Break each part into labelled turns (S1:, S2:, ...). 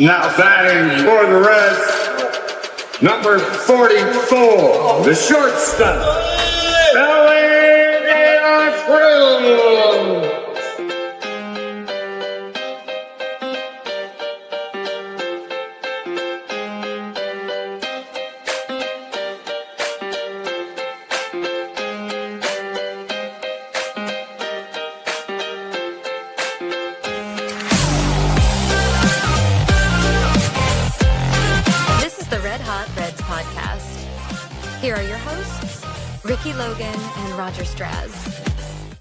S1: Now batting for the Reds, number 44, the shortstop, ig&a.
S2: Here are your hosts, Ricky Logan and Roger Straz.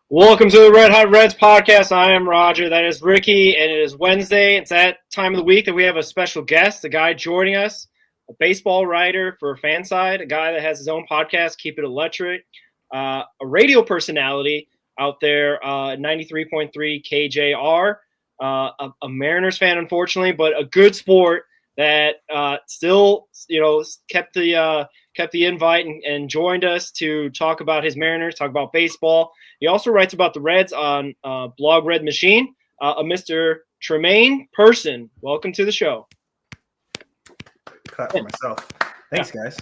S3: Welcome to the Red Hot Reds podcast. I am Roger. That is Ricky, and it is Wednesday. It's that time of the week that we have a special guest, a guy joining us, a baseball writer for Fanside, a guy that has his own podcast, Keep It Electric, a radio personality out there, 93.3 KJR, a Mariners fan, unfortunately, but a good sport that still, kept the invite and joined us to talk about his Mariners, talk about baseball. He also writes about the Reds on Blog Red Machine. A Mr. Tremayne person, welcome to the show.
S4: Clap for myself. Thanks, guys.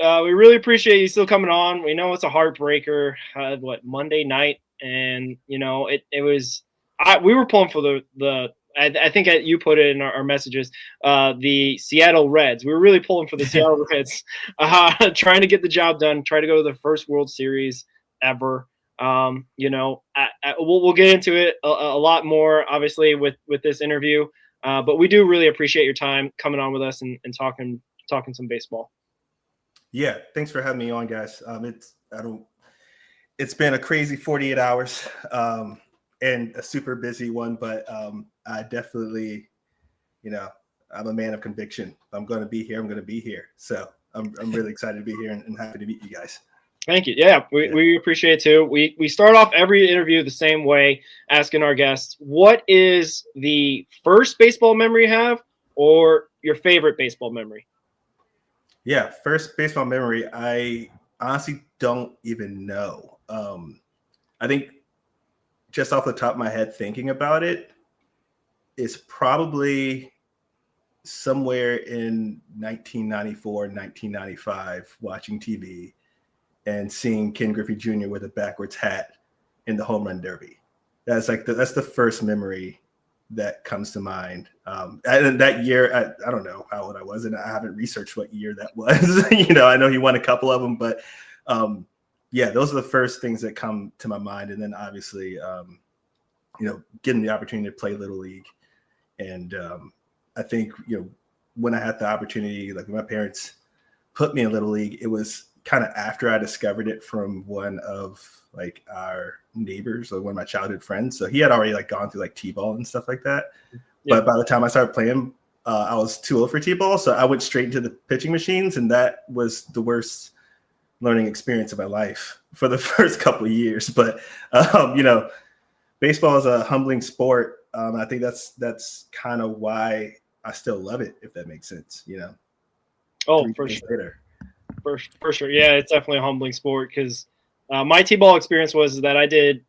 S3: We really appreciate you still coming on. We know it's a heartbreaker. Monday night, and it was. We were pulling for the. I think you put it in our messages, the Seattle Reds. We were really pulling for the Seattle Reds, trying to get the job done, try to go to the first World Series ever. We'll get into it a lot more, obviously, with this interview. But we do really appreciate your time coming on with us and talking some baseball.
S4: Yeah, thanks for having me on, guys. It's been a crazy 48 hours. And a super busy one, but I definitely, I'm a man of conviction. If I'm going to be here, I'm going to be here. So I'm really excited to be here and happy to meet you guys.
S3: Thank you. Yeah, we appreciate it too. We start off every interview the same way, asking our guests, what is the first baseball memory you have or your favorite baseball memory?
S4: Yeah, first baseball memory, I honestly don't even know. I think just off the top of my head, thinking about it, is probably somewhere in 1994, 1995, watching TV and seeing Ken Griffey Jr. with a backwards hat in the home run derby. That's the first memory that comes to mind. And that year, I don't know how old I was, and I haven't researched what year that was. I know he won a couple of them, but yeah, those are the first things that come to my mind. And then obviously, getting the opportunity to play Little League. And I think, when I had the opportunity, like when my parents put me in Little League, it was kind of after I discovered it from one of like our neighbors or one of my childhood friends. So he had already gone through T-ball and stuff like that. Yeah. But by the time I started playing, I was too old for T-ball. So I went straight into the pitching machines, and that was the worst learning experience of my life for the first couple of years. But baseball is a humbling sport. I think that's kind of why I still love it, if that makes sense.
S3: Oh, for sure. For sure. Yeah, it's definitely a humbling sport because my T-ball experience was that I did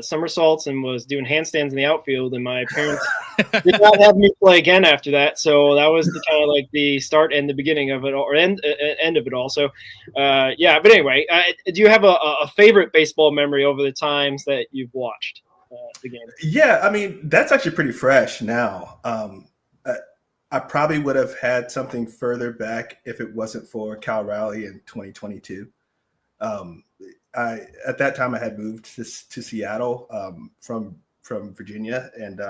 S3: somersaults and was doing handstands in the outfield, and my parents did not have me play again after that. So that was the kind of the start and the beginning of it, or end of it all. So, yeah. But anyway, do you have a favorite baseball memory over the times that you've watched the game?
S4: Yeah, I mean, that's actually pretty fresh now. I probably would have had something further back if it wasn't for Cal Raleigh in 2022. At that time I had moved to Seattle from Virginia, and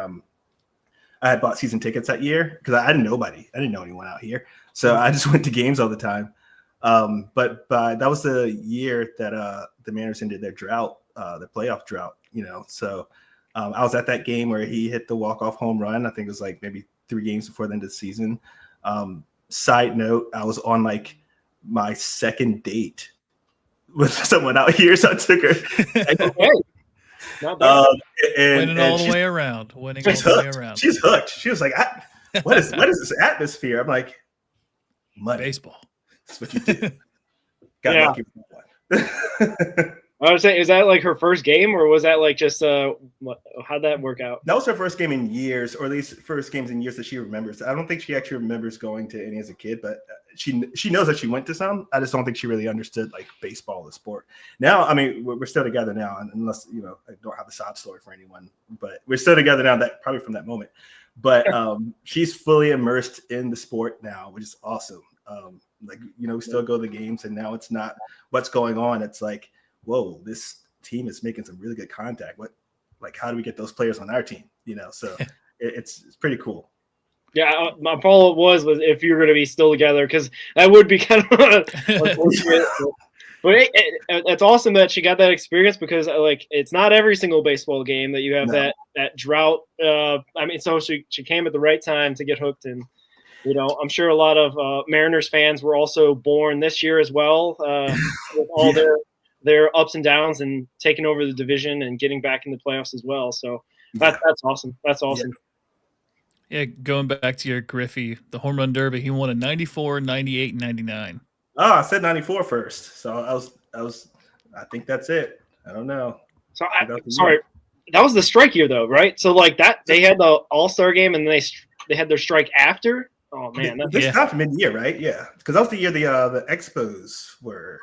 S4: I had bought season tickets that year because I didn't know anybody. I didn't know anyone out here, so I just went to games all the time. But that was the year that the Mariners ended their drought, the playoff drought. So I was at that game where he hit the walk-off home run. I think it was maybe 3 games before the end of the season. Side note, I was on my second date with someone out here, so I took her.
S3: Not bad.
S5: Winning all the way around.
S4: She's hooked. She was like, what is this atmosphere? I'm like, money.
S5: Baseball.
S4: That's what you do. Got lucky with that one.
S3: I was saying, is that like her first game, or was that like just how'd that work out?
S4: That was her first game in years, or at least first games in years that she remembers. I don't think she actually remembers going to any as a kid, but she knows that she went to some. I just don't think she really understood like baseball, the sport. Now, I mean, we're still together now, unless I don't have a sob story for anyone, but we're still together now. That probably from that moment, but she's fully immersed in the sport now, which is awesome. We still go to the games, and now it's not what's going on. It's like, whoa, this team is making some really good contact. How do we get those players on our team? So it's pretty cool.
S3: Yeah, my follow-up was if you're going to be still together, because that would be kind of unfortunate. But it's awesome that she got that experience, because it's not every single baseball game that you have that drought. So she came at the right time to get hooked, and I'm sure a lot of Mariners fans were also born this year as well, with all their ups and downs and taking over the division and getting back in the playoffs as well. So that's awesome. That's awesome.
S5: Yeah, going back to your Griffey, the home run derby, he won in 94, 98, and 99.
S4: Oh, I said 94 first. So I think that's it. I don't know.
S3: So sorry, that was the strike year though, right? So that they had the All-Star game and they had their strike after. Oh man,
S4: this time from mid-year, right? Yeah, because that was the year the Expos were.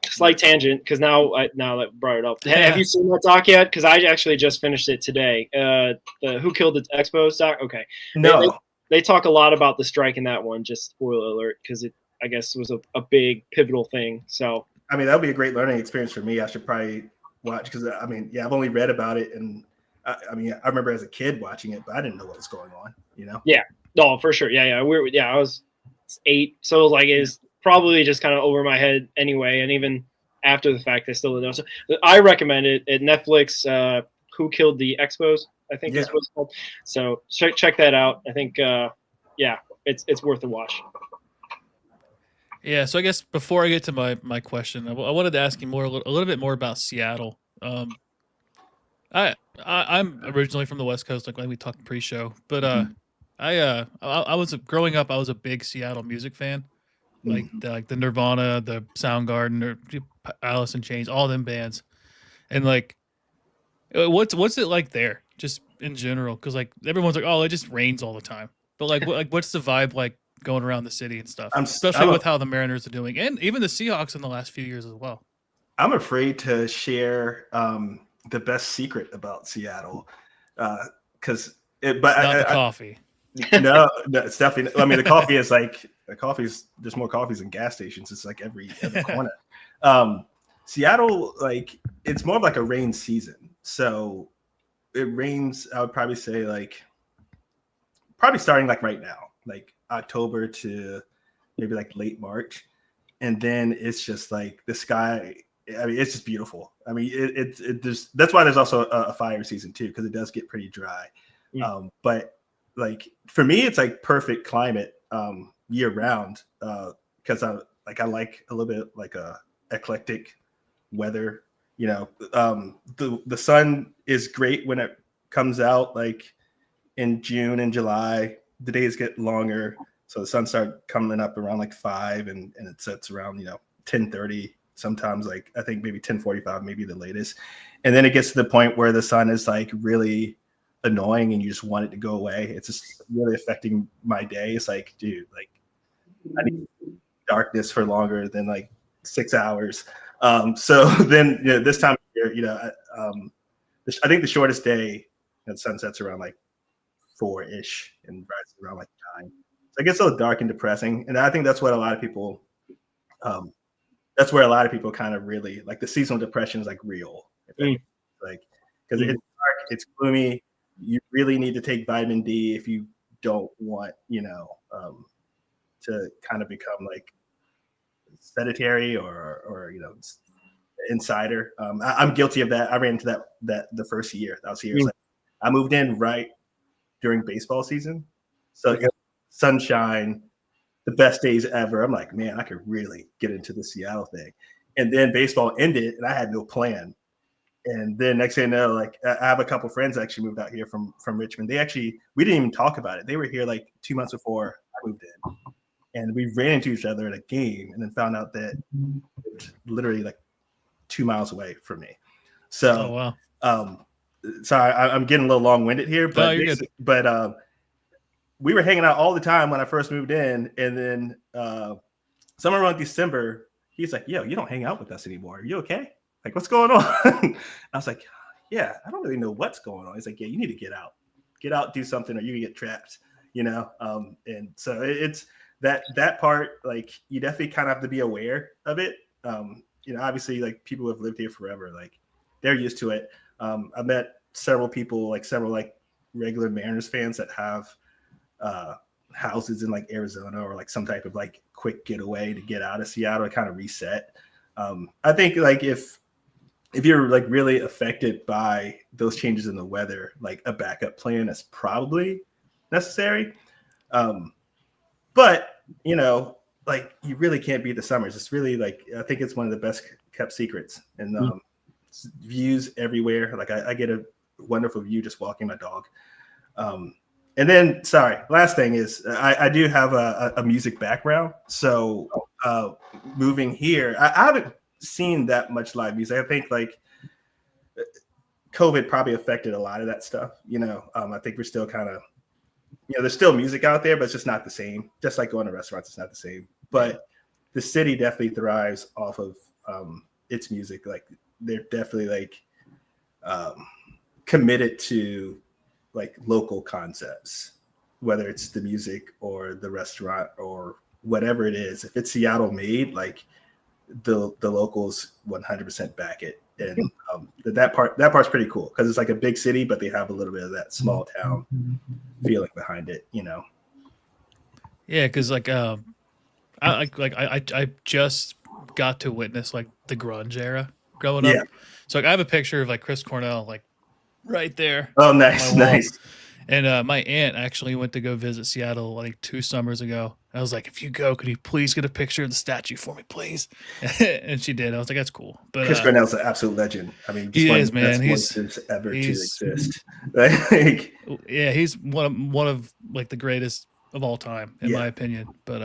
S3: Slight tangent, because now that brought it up. Have you seen that doc yet? Because I actually just finished it today. The Who Killed the Expos doc. Okay,
S4: no,
S3: they talk a lot about the strike in that one. Just spoiler alert, because it I guess was a big pivotal thing. So
S4: that would be a great learning experience for me. I should probably watch, because I've only read about it, and I remember as a kid watching it, but I didn't know what was going on.
S3: Yeah, no, for sure. Yeah. I was 8, so it's probably just kind of over my head anyway, and even after the fact, I still didn't know. So I recommend it at Netflix. Who Killed the Expos? I think is what it's called. So check that out. I think it's worth a watch.
S5: Yeah, so I guess before I get to my question, I wanted to ask you a little bit more about Seattle. I'm originally from the West Coast, like we talked pre-show, but I was growing up. I was a big Seattle music fan. Like the Nirvana, the Soundgarden, or Alice in Chains, all them bands, and what's it like there, just in general? Because everyone's like, oh, it just rains all the time, but what's the vibe like going around the city and stuff, especially with how the Mariners are doing, and even the Seahawks in the last few years as well.
S4: I'm afraid to share the best secret about Seattle, because
S5: it's not the coffee.
S4: No, it's definitely. The coffee is there's more coffees than gas stations. It's like every corner. Seattle, it's more of a rain season. So it rains. I would probably say probably starting right now, October to maybe late March, and then it's just the sky. It's just beautiful. That's why there's also a fire season too, because it does get pretty dry. But for me, it's perfect climate year round, because I like a little bit a eclectic weather. The sun is great when it comes out in June and July. The days get longer, so the sun starts coming up around 5, and it sets around 10:30. Sometimes I think maybe 10:45, maybe the latest, and then it gets to the point where the sun is really annoying and you just want it to go away. It's just really affecting my day. It's dude, I need darkness for longer than 6 hours. So then this time of year, I think the shortest day at sunsets around 4-ish and rises around 9. So it gets so dark and depressing, and I think that's what a lot of people. That's where a lot of people kind of really the seasonal depression is real, because it's dark, it's gloomy. You really need to take vitamin D if you don't want, to kind of become sedentary or insider. I'm guilty of that. I ran into that the first year I was here. I moved in right during baseball season, so sunshine, the best days ever. I'm man, I could really get into the Seattle thing. And then baseball ended, and I had no plan. And then next thing you know, I have a couple friends actually moved out here from Richmond. We didn't even talk about it. They were here 2 months before I moved in, and we ran into each other at a game, and then found out that literally 2 miles away from me. So,
S5: wow.
S4: Sorry, I'm getting a little long-winded here, but
S5: No, you're good.
S4: We were hanging out all the time when I first moved in, and then somewhere around December, he's like, "Yo, you don't hang out with us anymore. Are you okay? Like, what's going on?" I was like, "Yeah, I don't really know what's going on." He's like, "Yeah, you need to get out, do something, or you can get trapped." And so it's that part. Like, you definitely kind of have to be aware of it. Obviously, like, people who have lived here forever, like, they're used to it. I met several people, like several like regular Mariners fans that have houses in like Arizona or like some type of like quick getaway to get out of Seattle to kind of reset. I think like if you're like really affected by those changes in the weather, like a backup plan is probably necessary. But like, you really can't beat the summers. It's really like, I think it's one of the best kept secrets, and views everywhere. Like, I get a wonderful view just walking my dog. And then, sorry, last thing is I do have a music background. So moving here, I haven't seen that much live music. I think like COVID probably affected a lot of that stuff. I think we're still kind of, there's still music out there, but it's just not the same. Just like going to restaurants, it's not the same. But the city definitely thrives off of its music. Like, they're definitely like committed to like local concepts, whether it's the music or the restaurant or whatever it is. If it's Seattle made, like the locals 100% back it. And that part's pretty cool, because it's like a big city, but they have a little bit of that small town feeling behind it.
S5: Yeah, because like I just got to witness like the grunge era growing up. So like, I have a picture of like Chris Cornell like right there.
S4: Oh, nice.
S5: And my aunt actually went to go visit Seattle like 2 summers ago. I was like, if you go, could you please get a picture of the statue for me, please? And she did. I was like, that's cool. But
S4: Chris Cornell's an absolute legend. I mean,
S5: he is, man. He's
S4: ever to exist. Like,
S5: yeah, he's one of like the greatest of all time, in my opinion. But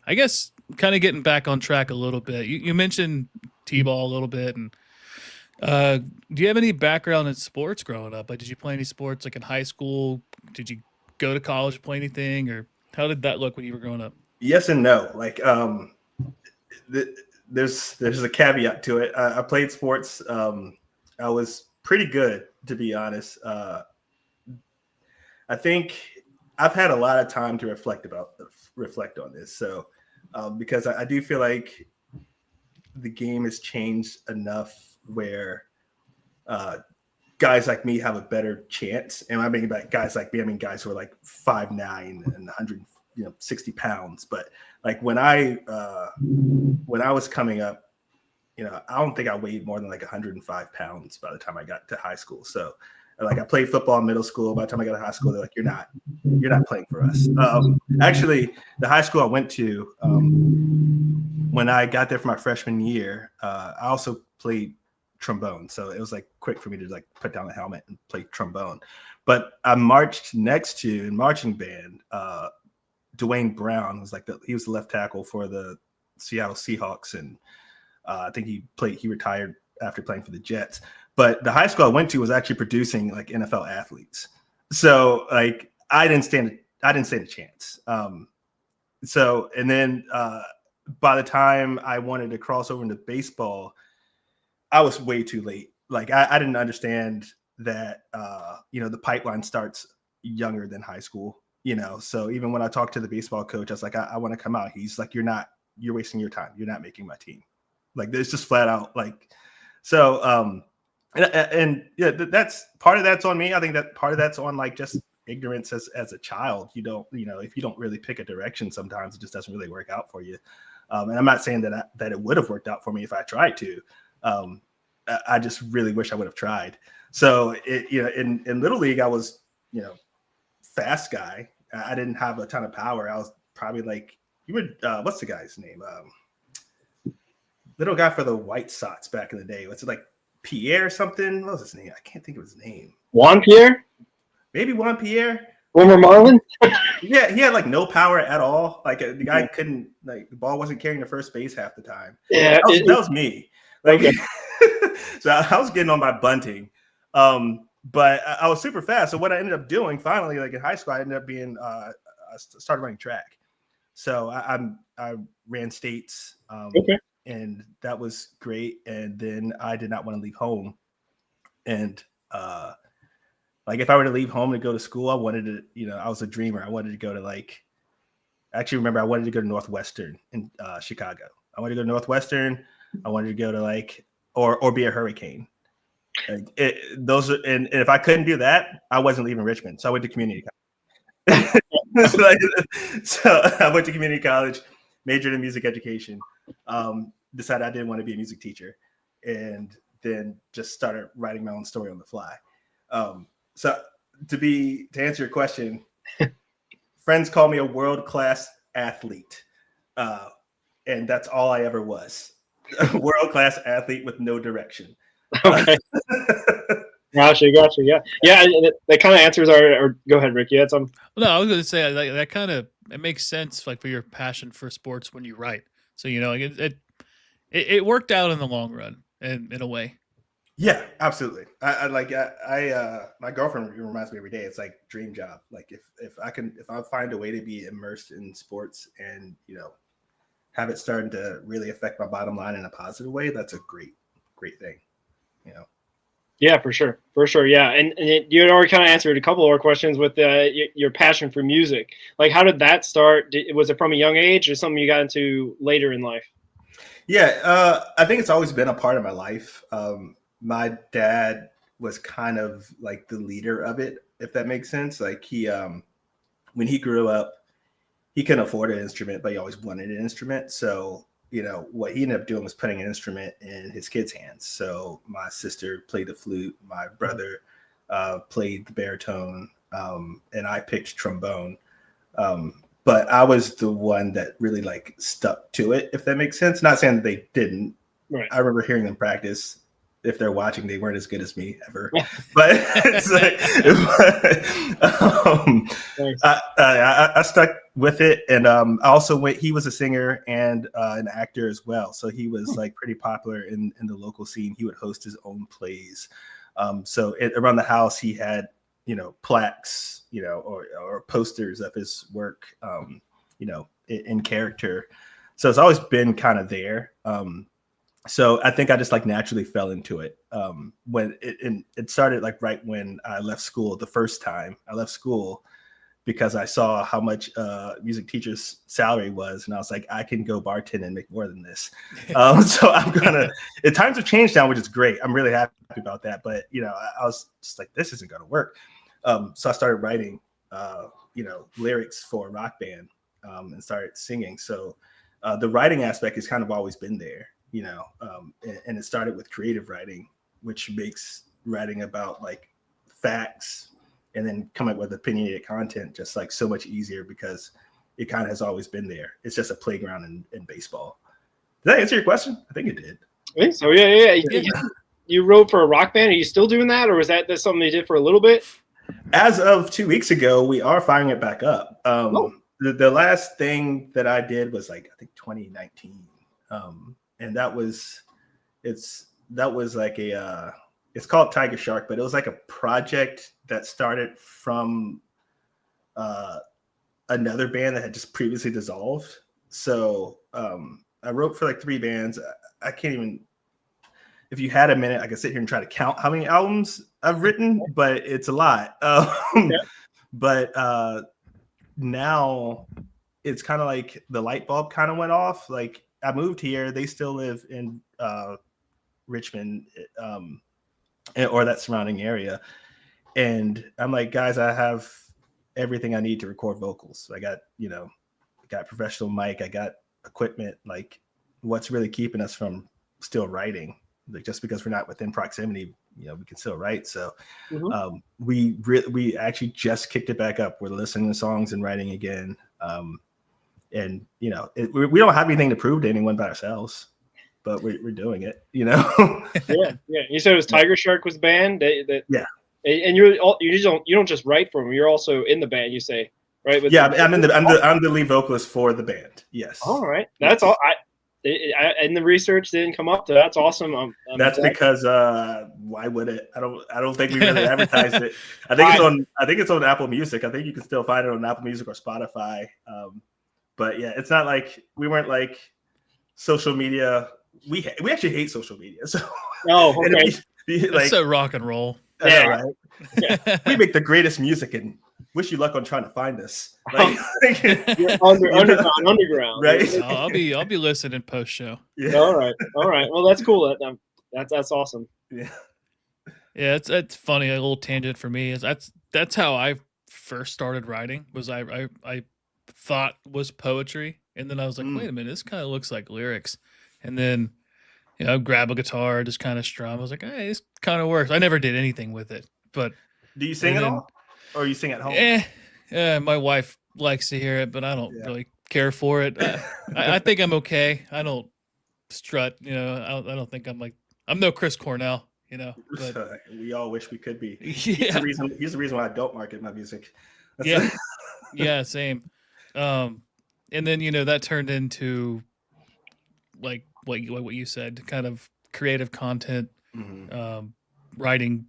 S5: I guess kind of getting back on track a little bit. You mentioned T-ball a little bit, and do you have any background in sports growing up? Like, did you play any sports like in high school? Did you go to college, play anything, or how did that look when you were growing up?
S4: Yes and no. Like, there's a caveat to it. I played sports. I was pretty good, to be honest. I think I've had a lot of time to reflect on this. So, because I do feel like the game has changed enough where guys like me have a better chance. And I mean, by guys like me, I mean guys who are like 5'9" and 160 pounds. But like when I was coming up, I don't think I weighed more than like 105 pounds by the time I got to high school. So like, I played football in middle school. By the time I got to high school, they're like, you're not playing for us. Actually, the high school I went to, when I got there for my freshman year, I also played trombone. So it was like quick for me to like put down the helmet and play trombone. But I marched next to, in marching band, Dwayne Brown was he was the left tackle for the Seattle Seahawks. And I think he retired after playing for the Jets. But the high school I went to was actually producing like NFL athletes. So like, I didn't stand a chance. So, and then by the time I wanted to cross over into baseball, I was way too late. Like, I didn't understand that, the pipeline starts younger than high school, So even when I talked to the baseball coach, I was like, I want to come out. He's like, you're wasting your time. You're not making my team. Like, it's just flat out like, so, and yeah, that's part of that's on me. I think that part of that's on like just ignorance as a child. You don't, if you don't really pick a direction, sometimes it just doesn't really work out for you. And I'm not saying that it would have worked out for me if I tried to. I just really wish I would have tried. So in Little League, I was, fast guy. I didn't have a ton of power. I was probably like, what's the guy's name? Little guy for the White Sox back in the day. What's it like? Pierre something? What was his name? I can't think of his name.
S3: Juan Pierre?
S4: Maybe Juan Pierre.
S3: Former Marlin?
S4: Yeah, he had like no power at all. Like, the guy couldn't, like, the ball wasn't carrying to first base half the time.
S3: Yeah,
S4: that was me. Like,
S3: okay.
S4: So I was getting on my bunting. But I was super fast. So what I ended up doing finally, like in high school, I ended up being I started running track. So I ran states, and that was great. And then I did not want to leave home. And like if I were to leave home to go to school, I wanted to, I was a dreamer. I wanted to go to I wanted to go to Northwestern in Chicago. I wanted to go to Northwestern. I wanted to go to or be a Hurricane. And if I couldn't do that, I wasn't leaving Richmond. So I went to community college. so I went to community college, majored in music education, decided I didn't want to be a music teacher, and then just started writing my own story on the fly. So to answer your question, friends call me a world-class athlete, and that's all I ever was. A world-class athlete with no direction.
S3: Okay. Gotcha. Yeah. That kind of answers our. Go ahead, Rick. You had some.
S5: No, I was going to say that kind of it makes sense, like for your passion for sports when you write. So it worked out in the long run, and in a way.
S4: Yeah, absolutely. My girlfriend reminds me every day. It's like dream job. Like if I find a way to be immersed in sports and have it starting to really affect my bottom line in a positive way, that's a great thing.
S3: Yeah, for sure. Yeah, and you had already kind of answered a couple of our questions with your passion for music. Like, how did that start? Was it from a young age, or something you got into later in life?
S4: Yeah, I think it's always been a part of my life. My dad was kind of like the leader of it, if that makes sense. Like he, when he grew up, he couldn't afford an instrument, but he always wanted an instrument. So what he ended up doing was putting an instrument in his kids' hands. So my sister played the flute, my brother played the baritone, and I picked trombone. But I was the one that really stuck to it, if that makes sense. Not saying that they didn't.
S3: Right.
S4: I remember hearing them practice. If they're watching, they weren't as good as me ever. But it's I stuck with it, and I also he was a singer and an actor as well, so he was pretty popular in the local scene. He would host his own plays, so around the house he had plaques, or posters of his work, in character. So it's always been kind of there. So I think I just naturally fell into it. When it started right when I left school the first time. I left school because I saw how much music teacher's salary was, and I was like, I can go bartend and make more than this. So I'm gonna. Times have changed now, which is great. I'm really happy about that. But I was just like, this isn't gonna work. So I started writing, lyrics for a rock band, and started singing. So the writing aspect has kind of always been there. And it started with creative writing, which makes writing about facts and then coming up with opinionated content just so much easier because it kind of has always been there. It's just a playground in baseball. Did that answer your question? I think it did.
S3: I think so. Yeah. You wrote for a rock band. Are you still doing that, or was that something you did for a little bit?
S4: As of 2 weeks ago, we are firing it back up. The last thing that I did was I think 2019. And that was it's called Tiger Shark, but it was a project that started from another band that had just previously dissolved. So I wrote for 3 bands. I can't even, if you had a minute, I could sit here and try to count how many albums I've written, but it's a lot. But now it's kind of the light bulb kind of went off. I moved here. They still live in Richmond, or that surrounding area. And I'm like, guys, I have everything I need to record vocals. I got, got professional mic. I got equipment. What's really keeping us from still writing? Just because we're not within proximity, we can still write. So we actually just kicked it back up. We're listening to songs and writing again. And we don't have anything to prove to anyone but ourselves, but we're doing it. Yeah.
S3: You said it was Tiger Shark was the band.
S4: Yeah.
S3: And you don't just write for them. You're also in the band. You say, right?
S4: I'm the lead vocalist for the band. Yes.
S3: All right. That's all. in the research didn't come up. That's awesome.
S4: That's because why would it? I don't think we really advertised it. I think it's on Apple Music. I think you can still find it on Apple Music or Spotify. But yeah, it's not like we weren't like social media. We actually hate social media. So
S3: okay.
S5: Like so rock and roll.
S4: Yeah, right. Yeah. We make the greatest music and wish you luck on trying to find us. Like,
S3: underground,
S4: right?
S5: No, I'll be listening post show.
S3: Yeah. All right. Well, that's cool. That's awesome.
S4: Yeah.
S5: Yeah, it's funny. A little tangent for me is that's how I first started writing. Was I thought was poetry, and then I was like, wait a minute, this kind of looks like lyrics, and then grab a guitar, just kind of strum. I was like, hey, this kind of works. I never did anything with it, but
S4: do you sing at all, or you sing at home?
S5: My wife likes to hear it, but I don't really care for it. I think I'm okay. I don't strut, I don't think I'm no Chris Cornell, But,
S4: we all wish we could be.
S5: Yeah.
S4: Here's the reason why I don't market my music.
S5: Yeah, same. And then that turned into like what you said, kind of creative content, writing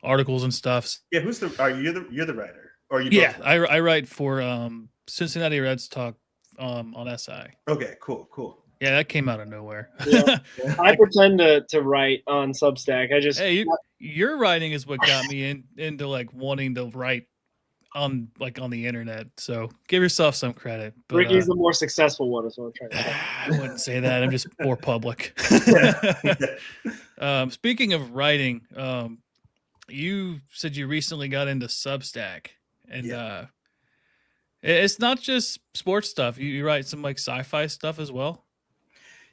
S5: articles and stuff.
S4: Yeah, you're the writer, or you?
S5: Yeah, I write for Cincinnati Reds Talk on SI.
S4: Okay, cool.
S5: Yeah, that came out of nowhere.
S3: Yeah. I pretend to write on Substack.
S5: Your writing is what got me into like wanting to write on the internet. So give yourself some credit. But,
S3: Ricky's the more successful one, is what I'm trying to say.
S5: I wouldn't say that. I'm just more public. Speaking of writing, you said you recently got into Substack, and it's not just sports stuff. You write some like sci-fi stuff as well.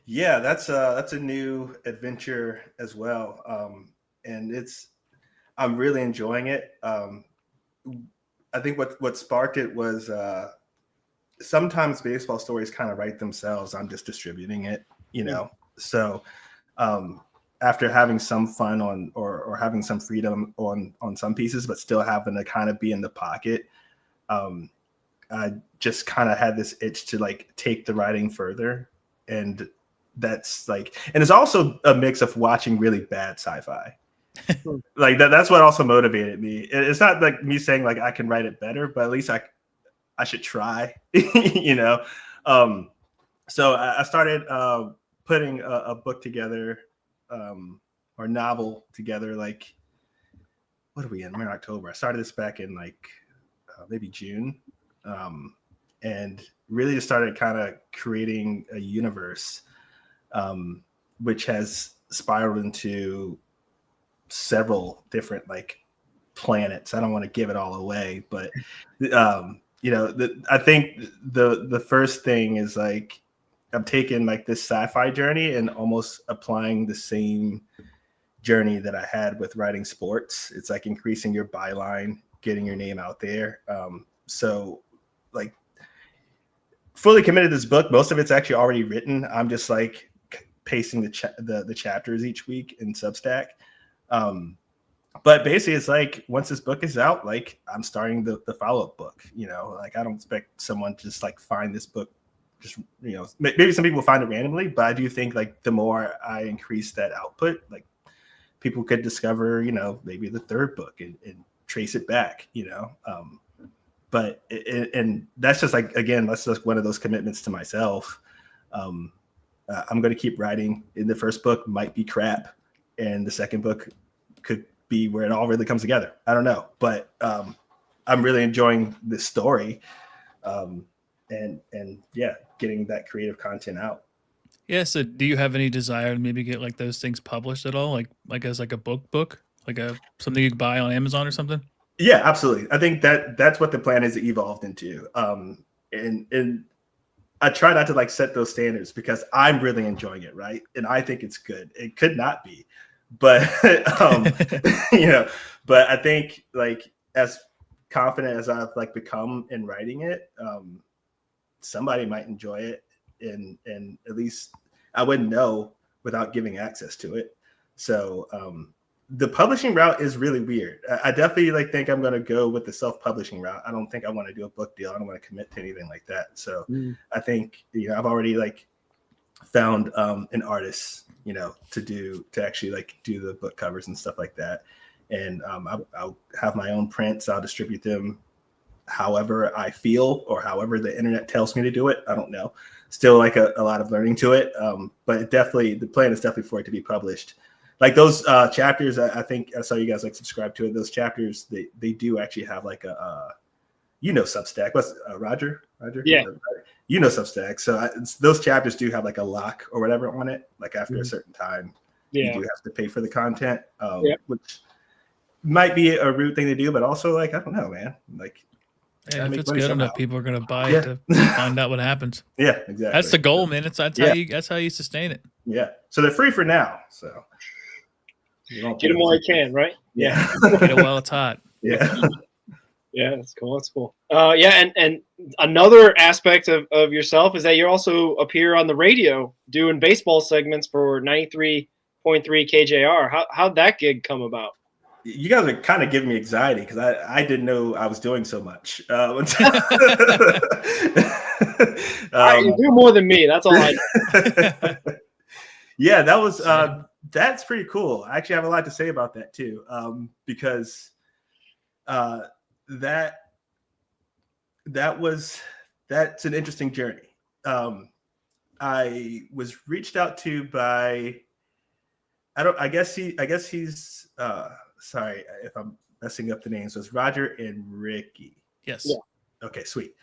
S4: Yeah, that's a new adventure as well, and I'm really enjoying it. I think what sparked it was sometimes baseball stories kind of write themselves. I'm just distributing it, So after having some fun on or having some freedom on some pieces, but still having to kind of be in the pocket, I just kind of had this itch to like take the writing further, and that's like, and it's also a mix of watching really bad sci-fi. Like that's what also motivated me. It's not like me saying like I can write it better, but at least I should try. So I started putting a book together, or novel together. Like, what are we in? We're in October. I started this back in like maybe June, and really just started kind of creating a universe, which has spiraled into several different like planets. I don't want to give it all away, but I think the first thing is like I'm taking like this sci-fi journey and almost applying the same journey that I had with writing sports. It's like increasing your byline, getting your name out there. So like fully committed to this book. Most of it's actually already written. I'm just like pasting the chapters each week in Substack. But basically it's like once this book is out, like I'm starting the follow-up book, like I don't expect someone to just like find this book, just, maybe some people find it randomly, but I do think like the more I increase that output, like people could discover, maybe the third book and trace it back, but and that's just like, again, that's just one of those commitments to myself. I'm going to keep writing, and the first book might be crap, and the second book could be where it all really comes together. I don't know, but I'm really enjoying this story, and getting that creative content out.
S5: Yeah. So do you have any desire to maybe get like those things published at all? Like as like a book, like something you could buy on Amazon or something?
S4: Yeah, absolutely. I think that's what the plan has evolved into. And I try not to like set those standards because I'm really enjoying it, right? And I think it's good. It could not be, but but I think like as confident as I've like become in writing it, somebody might enjoy it, and at least I wouldn't know without giving access to it. So the publishing route is really weird. I definitely like think I'm going to go with the self-publishing route. I don't think I want to do a book deal. I don't want to commit to anything like that. So I think, I've already like found an artist, to actually like do the book covers and stuff like that. And I'll have my own prints. I'll distribute them however I feel or however the internet tells me to do it. I don't know. Still like a lot of learning to it. But definitely the plan is definitely for it to be published. Like those chapters, I think I saw you guys like subscribe to it. Those chapters, they do actually have like a Substack. What's Roger?
S3: Yeah.
S4: Substack. So those chapters do have like a lock or whatever on it. Like after a certain time, you do have to pay for the content, which might be a rude thing to do, but also like, I don't know, man. Like,
S5: if it's good enough, people are going to buy it to find out what happens.
S4: Yeah, exactly.
S5: That's the goal, man. That's how you sustain it.
S4: Yeah. So they're free for now. So
S3: get them while you can, right?
S4: Yeah.
S5: Get it while it's hot.
S4: Yeah.
S3: Yeah, that's cool. That's cool. And another aspect of yourself is that you also appear on the radio doing baseball segments for 93.3 KJR. How'd that gig come about?
S4: You guys are kind of giving me anxiety because I didn't know I was doing so much. You
S3: do more than me. That's all I know.
S4: Yeah, that was that's pretty cool. I actually have a lot to say about that too, because that's an interesting journey. I was reached out to by I guess he's sorry if I'm messing up the names. It was Roger and Ricky.
S5: Yes.
S3: Yeah.
S4: Okay, sweet.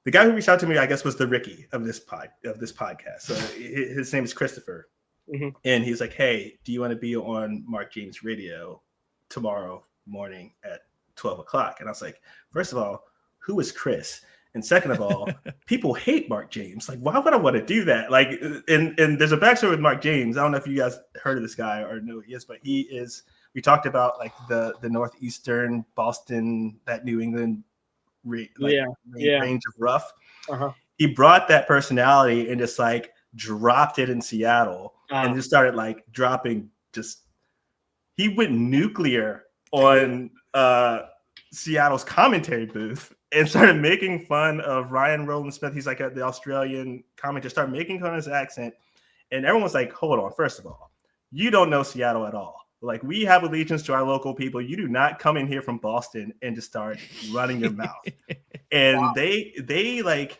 S4: The guy who reached out to me, I guess, was the Ricky of this podcast. So his name is Christopher, and he's like, "Hey, do you want to be on Mark James Radio tomorrow morning at 12 o'clock?" And I was like, first of all, who is Chris? And second of all, people hate Mark James. Like, why would I want to do that? Like, and there's a backstory with Mark James. I don't know if you guys heard of this guy or know who he is, but we talked about like the Northeastern Boston, that New England range of rough. He brought that personality and just like dropped it in Seattle and just started like dropping he went nuclear on Seattle's commentary booth and started making fun of Ryan Rowland Smith. He's like the Australian commentator, started making fun of his accent. And everyone was like, hold on, first of all, you don't know Seattle at all. Like, we have allegiance to our local people. You do not come in here from Boston and just start running your mouth. And they like,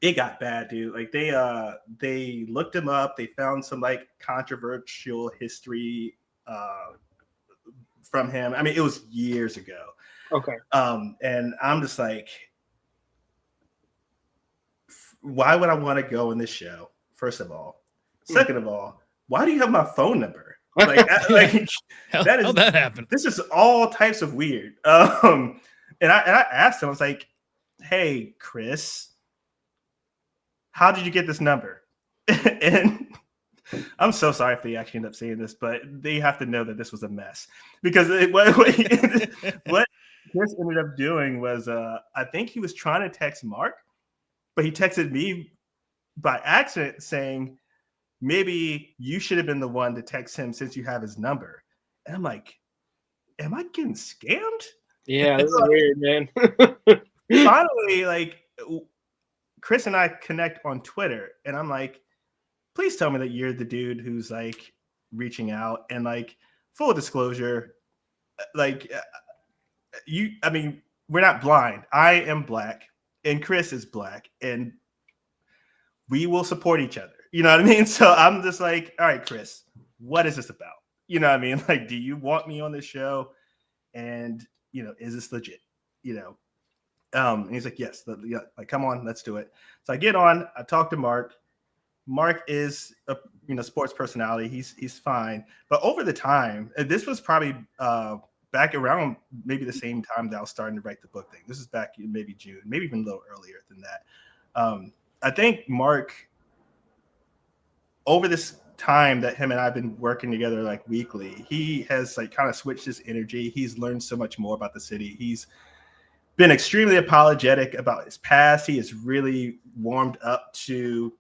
S4: it got bad, dude. Like they looked him up. They found some like controversial history from him. I mean, it was years ago.
S3: Okay.
S4: And I'm just like, why would I want to go in this show? First of all. Second of all, why do you have my phone number? Like
S5: how'd that happen?
S4: This is all types of weird. And I asked him, I was like, hey, Chris, how did you get this number? And I'm so sorry if they actually end up saying this, but they have to know that this was a mess, because what Chris ended up doing was, I think he was trying to text Mark, but he texted me by accident saying, maybe you should have been the one to text him since you have his number. And I'm like, am I getting scammed?
S3: Yeah, this is weird, man.
S4: Finally, like, Chris and I connect on Twitter, and I'm like, please tell me that you're the dude who's like reaching out. And like, full disclosure, like, I mean, we're not blind. I am Black and Chris is Black, and we will support each other. You know what I mean? So I'm just like, all right, Chris, what is this about? You know what I mean? Like, do you want me on this show? And, is this legit? And he's like, yes, like, come on, let's do it. So I get on, I talk to Mark. Mark is a sports personality. He's fine. But over the time, this was probably back around maybe the same time that I was starting to write the book thing. This is back in maybe June, maybe even a little earlier than that. I think Mark, over this time that him and I've been working together like weekly, he has like kind of switched his energy. He's learned so much more about the city. He's been extremely apologetic about his past. He has really warmed up to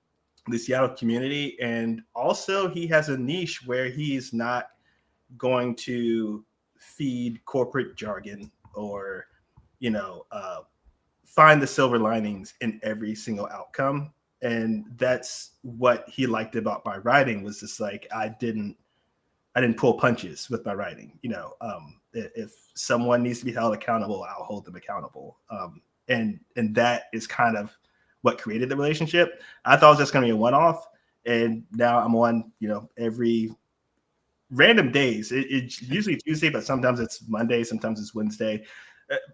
S4: the Seattle community. And also he has a niche where he's not going to feed corporate jargon or, find the silver linings in every single outcome. And that's what he liked about my writing, was just like, I didn't pull punches with my writing. If someone needs to be held accountable, I'll hold them accountable. And that is kind of what created the relationship. I thought it was just going to be a one-off, and now I'm on, every random days. It's usually Tuesday, but sometimes it's Monday, sometimes it's Wednesday.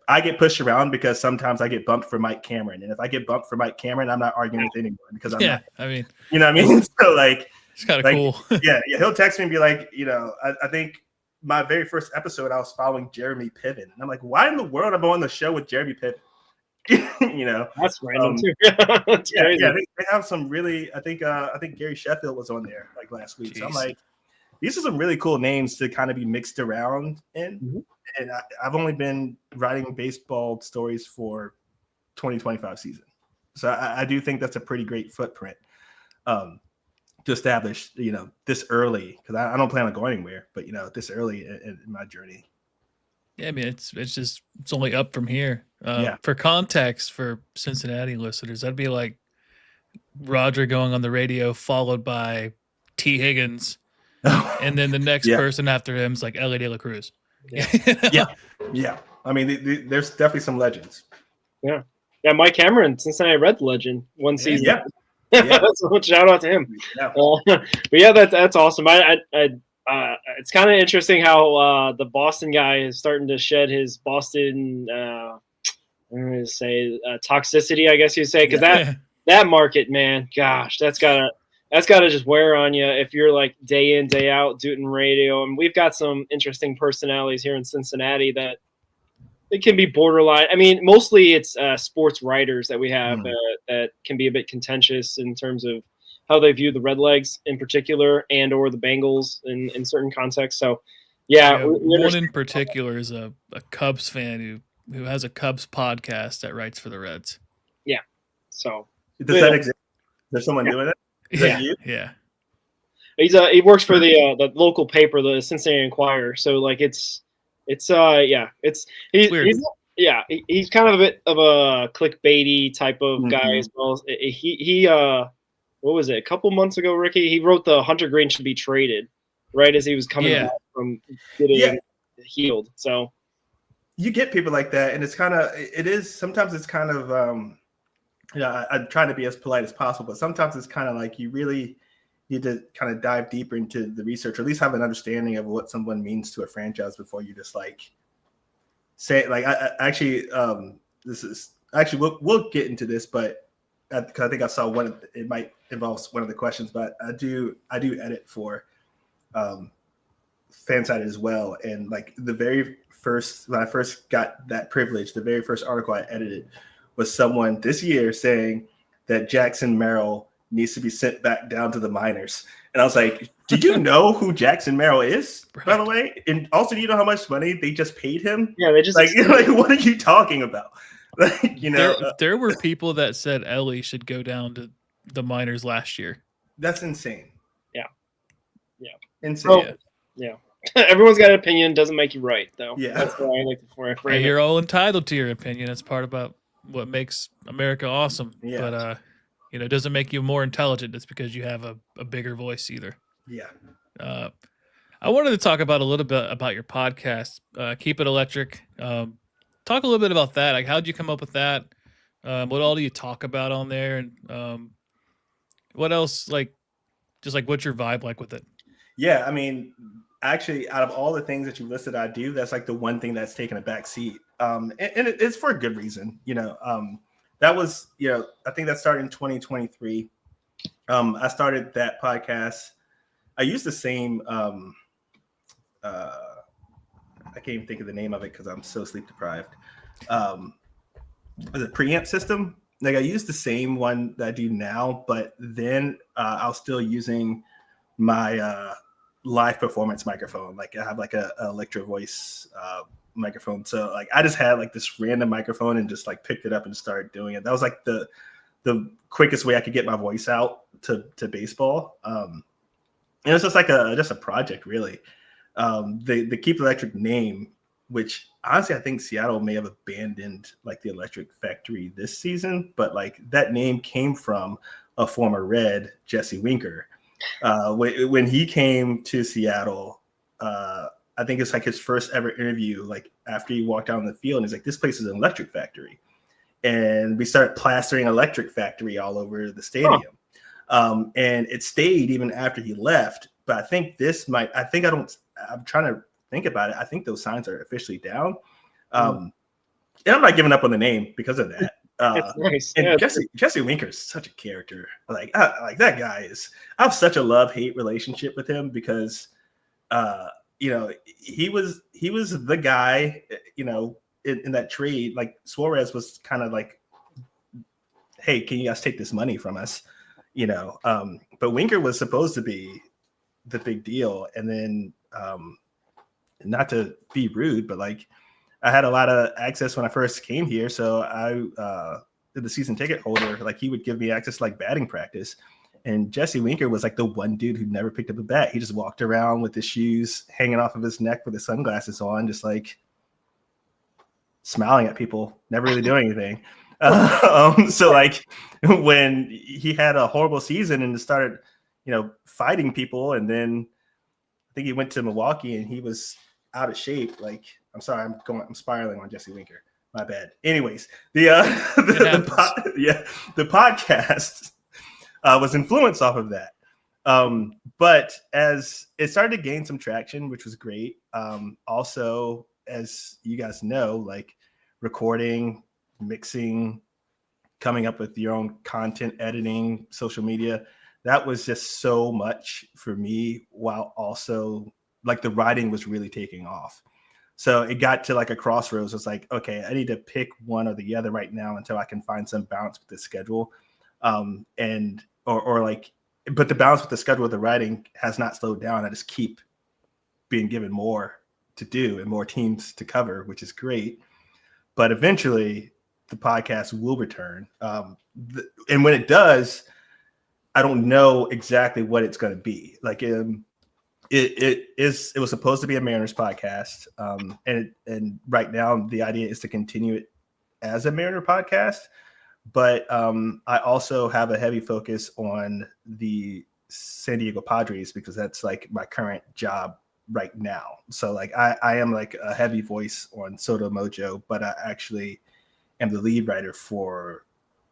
S4: I get pushed around because sometimes I get bumped for Mike Cameron, and if I get bumped for Mike Cameron, I'm not arguing with anyone because I'm not.
S5: I mean,
S4: you know what I mean? So like,
S5: it's kind of
S4: like,
S5: cool.
S4: yeah. He'll text me and be like, I think my very first episode, I was following Jeremy Piven, and I'm like, why in the world am I on the show with Jeremy Piven?
S3: That's random too. That's
S4: yeah,
S3: crazy.
S4: yeah. They have some really. I think Gary Sheffield was on there like last week.
S5: Jeez.
S4: So I'm like, these are some really cool names to kind of be mixed around in.
S3: Mm-hmm.
S4: And I've only been writing baseball stories for 2025 season. So I do think that's a pretty great footprint to establish, this early, because I don't plan on going anywhere, but, this early in my journey.
S5: Yeah, I mean, it's only up from here.
S4: Yeah.
S5: For context, for Cincinnati listeners, that'd be like Roger going on the radio, followed by T. Higgins, and then the next person after him is like Ellie De La Cruz.
S4: Yeah. I mean, there's definitely some legends.
S3: Yeah, Mike Cameron, Cincinnati Red legend, one season.
S4: Yeah.
S3: So shout out to him.
S4: Yeah.
S3: But yeah, that's awesome. It's kind of interesting how the Boston guy is starting to shed his Boston, toxicity, I guess you'd say, because that market, man, gosh, that's gotta just wear on you if you're like day in, day out doing radio. And we've got some interesting personalities here in Cincinnati that it can be borderline. I mean, mostly it's sports writers that we have that can be a bit contentious in terms of how they view the Redlegs in particular, and or the Bengals in certain contexts. So, yeah,
S5: one in particular is a Cubs fan who has a Cubs podcast that writes for the Reds.
S3: Yeah. So
S4: does that exist? There's someone doing it? Is that you?
S5: Yeah.
S3: He works for the local paper, the Cincinnati Enquirer. So like he's kind of a bit of a clickbaity type of guy as well. He what was it? A couple months ago, Ricky, he wrote the Hunter Green should be traded right as he was coming back from getting healed. So
S4: you get people like that, and sometimes it's kind of I'm trying to be as polite as possible, but sometimes it's kind of like you really need to kind of dive deeper into the research, or at least have an understanding of what someone means to a franchise before you just like say it. Like we'll get into this, but because I think I saw it might involve one of the questions, but I do edit for Fansided as well. And like when I first got that privilege, the very first article I edited was someone this year saying that Jackson Merrill needs to be sent back down to the minors. And I was like, do you know who Jackson Merrill is, by the way? And also, do you know how much money they just paid him?
S3: Yeah, they just
S4: like what are you talking about? Like,
S5: there were people that said Ellie should go down to the minors last year.
S4: That's insane.
S3: Yeah.
S4: Insane.
S3: Yeah. Everyone's got an opinion. Doesn't make you right, though.
S4: Yeah.
S3: That's why I like to frame
S5: Hey, you're all entitled to your opinion. It's part about what makes America awesome.
S4: Yeah.
S5: But it doesn't make you more intelligent. It's because you have a bigger voice either.
S4: Yeah.
S5: I wanted to talk about a little bit about your podcast, Keep It Electric. Talk a little bit about that. Like, how'd you come up with that? What all do you talk about on there? And what else, what's your vibe like with it?
S4: Yeah, I mean, actually, out of all the things that you listed, I do, that's like the one thing that's taken a back seat. And it's for a good reason. That was, I think that started in 2023. I started that podcast. I used the same, I can't even think of the name of it because I'm so sleep deprived. The preamp system. Like I use the same one that I do now, but then I was still using my live performance microphone. Like I have like a Electro Voice microphone. So like I just had like this random microphone and just like picked it up and started doing it. That was like the quickest way I could get my voice out to baseball. And it was just like a project really. The Keep Electric name, which honestly I think Seattle may have abandoned like the Electric Factory this season, but like that name came from a former Red, Jesse Winker. When he came to Seattle, I think it's like his first ever interview, like after he walked out on the field, and he's like, this place is an electric factory. And we started plastering electric factory all over the stadium. And it stayed even after he left. But I think I'm trying to think about it. I think those signs are officially down. And I'm not giving up on the name because of that.
S3: Nice.
S4: And
S3: Yeah.
S4: Jesse Winker is such a character. Like that guy is. I have such a love-hate relationship with him because, he was the guy, in that trade. Like Suarez was kind of like, hey, can you guys take this money from us? But Winker was supposed to be the big deal, and then not to be rude, but like, I had a lot of access when I first came here. So I, the season ticket holder, like he would give me access to like batting practice. And Jesse Winker was like the one dude who never picked up a bat. He just walked around with his shoes hanging off of his neck with his sunglasses on, just like smiling at people, never really doing anything. So like when he had a horrible season and started, fighting people, and then I think he went to Milwaukee and he was out of shape. Like, I'm sorry, I'm spiraling on Jesse Winker. My bad. Anyways, the podcast was influenced off of that. But as it started to gain some traction, which was great. Also, as you guys know, like recording, mixing, coming up with your own content, editing, social media, that was just so much for me, while also like the writing was really taking off. So it got to like a crossroads. It's like, okay, I need to pick one or the other right now until I can find some balance with the schedule. But the balance with the schedule with the writing has not slowed down. I just keep being given more to do and more teams to cover, which is great. But eventually the podcast will return. And when it does, I don't know exactly what it's going to be. Like, it was supposed to be a Mariners podcast. And right now the idea is to continue it as a Mariner podcast. But I also have a heavy focus on the San Diego Padres because that's like my current job right now. So like I am like a heavy voice on Soto Mojo, but I actually am the lead writer for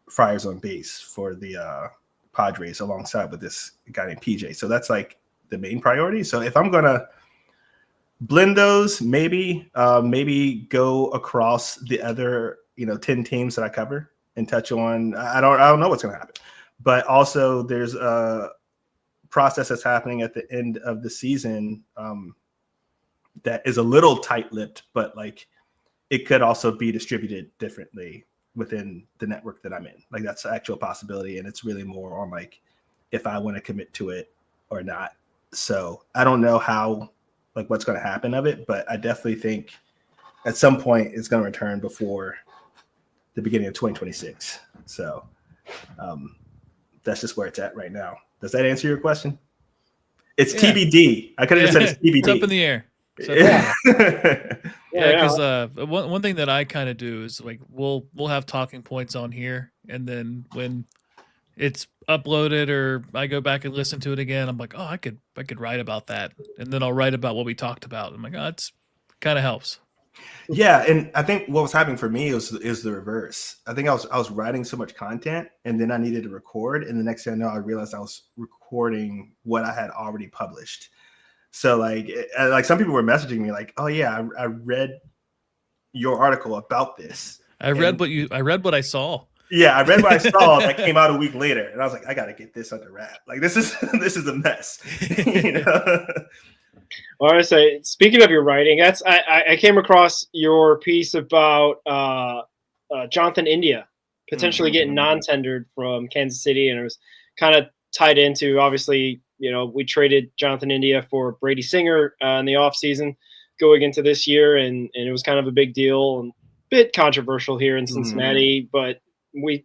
S4: Friars on Base for the Padres alongside with this guy named PJ. So that's like the main priority. So if I'm gonna blend those, maybe go across the other 10 teams that I cover and touch on. I don't know what's gonna happen, but also there's a process that's happening at the end of the season that is a little tight-lipped, but like it could also be distributed differently within the network that I'm in. Like that's an actual possibility, and it's really more on like if I want to commit to it or not. So I don't know how, like what's going to happen of it, but I definitely think at some point it's going to return before the beginning of 2026. So that's just where it's at right now. Does that answer your question? It's TBD. I could have just said it's TBD.
S5: It's up in the air.
S3: Yeah.
S5: Because one thing that I kind of do is like we'll have talking points on here, and then when it's uploaded or I go back and listen to it again, I'm like, oh, I could write about that, and then I'll write about what we talked about. I'm like, oh, it's kind of helps.
S4: Yeah, and I think what was happening for me is the reverse. I think I was writing so much content, and then I needed to record, and the next thing I know, I realized I was recording what I had already published. So like some people were messaging me like, oh yeah, I read your article about this.
S5: I read what I saw.
S4: Yeah, I read what I saw that came out a week later, and I was like, I got to get this under wrap. Like this is a mess.
S3: All right. So speaking of your writing, I came across your piece about Jonathan India potentially getting non-tendered from Kansas City, and it was kind of tied into obviously. We traded Jonathan India for Brady Singer in the offseason going into this year, and it was kind of a big deal and a bit controversial here in Cincinnati. But they've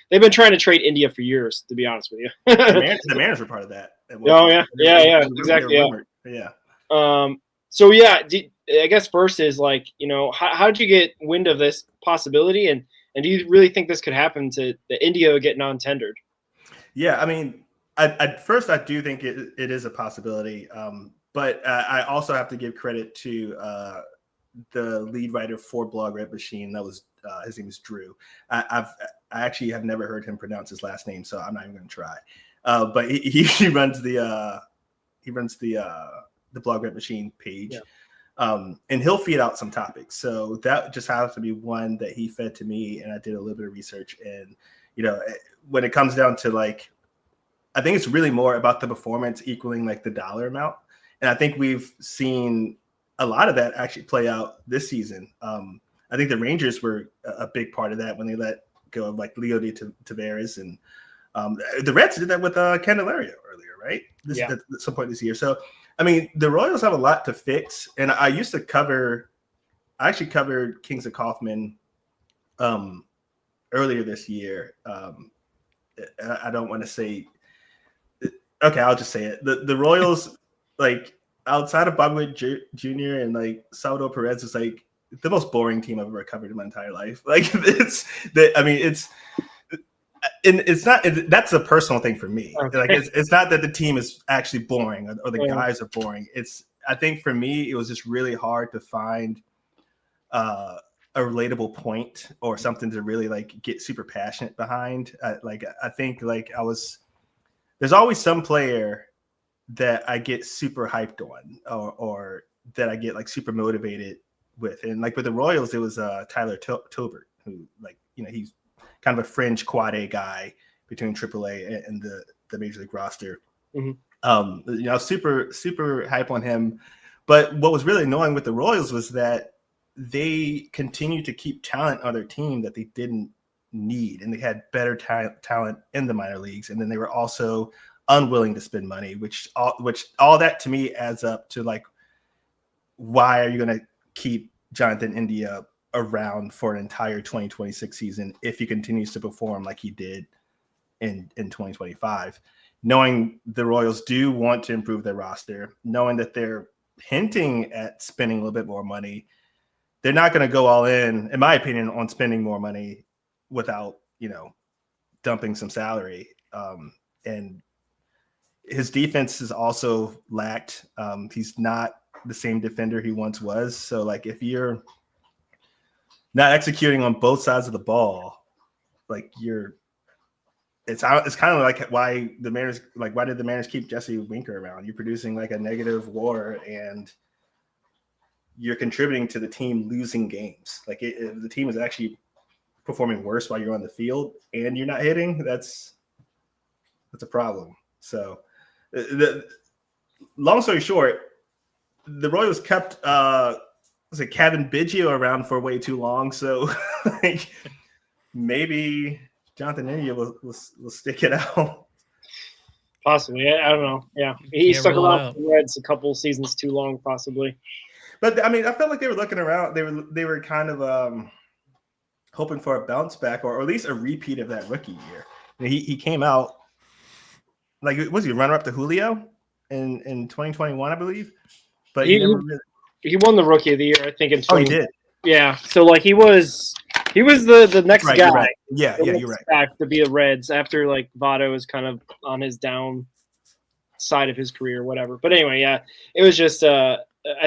S3: been trying to trade India for years, to be honest with you.
S4: the Mariners were part of that.
S3: Oh yeah, exactly.
S4: Yeah.
S3: So yeah, I guess first is like how did you get wind of this possibility, and do you really think this could happen to the India get non-tendered?
S4: Yeah, I mean, at first I do think it is a possibility, but I also have to give credit to the lead writer for Blog Red Machine. That was his name is Drew. I actually have never heard him pronounce his last name, so I'm not even going to try. But he runs the Blog Red Machine page. Yeah. And he'll feed out some topics. So that just happens to be one that he fed to me, and I did a little bit of research. And when it comes down to like, I think it's really more about the performance equaling like the dollar amount. And I think we've seen a lot of that actually play out this season. I think the Rangers were a big part of that when they let go of like Leo Tavares, and the Reds did that with Candelario earlier, right? At some point this year. So, I mean, the Royals have a lot to fix. And I actually covered Kings of Kaufman earlier this year. I don't want to say, okay, I'll just say it. The Royals, like, outside of Bobby Witt Jr. and like Salvador Perez, is like the most boring team I've ever covered in my entire life. Like it's not. That's a personal thing for me. Okay. Like it's not that the team is actually boring or the guys are boring. I think for me it was just really hard to find a relatable point or something to really like get super passionate behind. I think there's always some player that I get super hyped on or that I get like super motivated with. And like with the Royals, it was Tyler Tobert, who he's kind of a fringe quad A guy between AAA and the major league roster. Mm-hmm. Super, super hype on him. But what was really annoying with the Royals was that they continued to keep talent on their team that they didn't need. And they had better talent in the minor leagues. And then they were also unwilling to spend money, which all that to me adds up to like, why are you going to keep Jonathan India around for an entire 2026 season if he continues to perform like he did in 2025? Knowing the Royals do want to improve their roster, knowing that they're hinting at spending a little bit more money, they're not going to go all in my opinion, on spending more money without, dumping some salary. And his defense has also lacked. He's not the same defender he once was. So like if you're not executing on both sides of the ball, like it's kind of like why did the Mariners keep Jesse Winker around? You're producing like a negative WAR and you're contributing to the team losing games. Like if the team is actually performing worse while you're on the field and you're not hitting, that's a problem. So long story short, the Royals kept Kevin Biggio around for way too long. So like maybe Jonathan India will stick it out.
S3: Possibly. I don't know. Yeah. He stuck around for the Reds a couple seasons too long, possibly.
S4: But I mean, I felt like they were looking around. They were kind of hoping for a bounce back or at least a repeat of that rookie year. He came out like, was he a runner up to Julio in 2021, I believe? But he
S3: won the Rookie of the Year, I think.
S4: He did.
S3: Yeah. So like he was the next guy.
S4: Right. Yeah, you're right.
S3: Guy to be the Reds after like Votto is kind of on his down side of his career, or whatever. But anyway, yeah, it was just I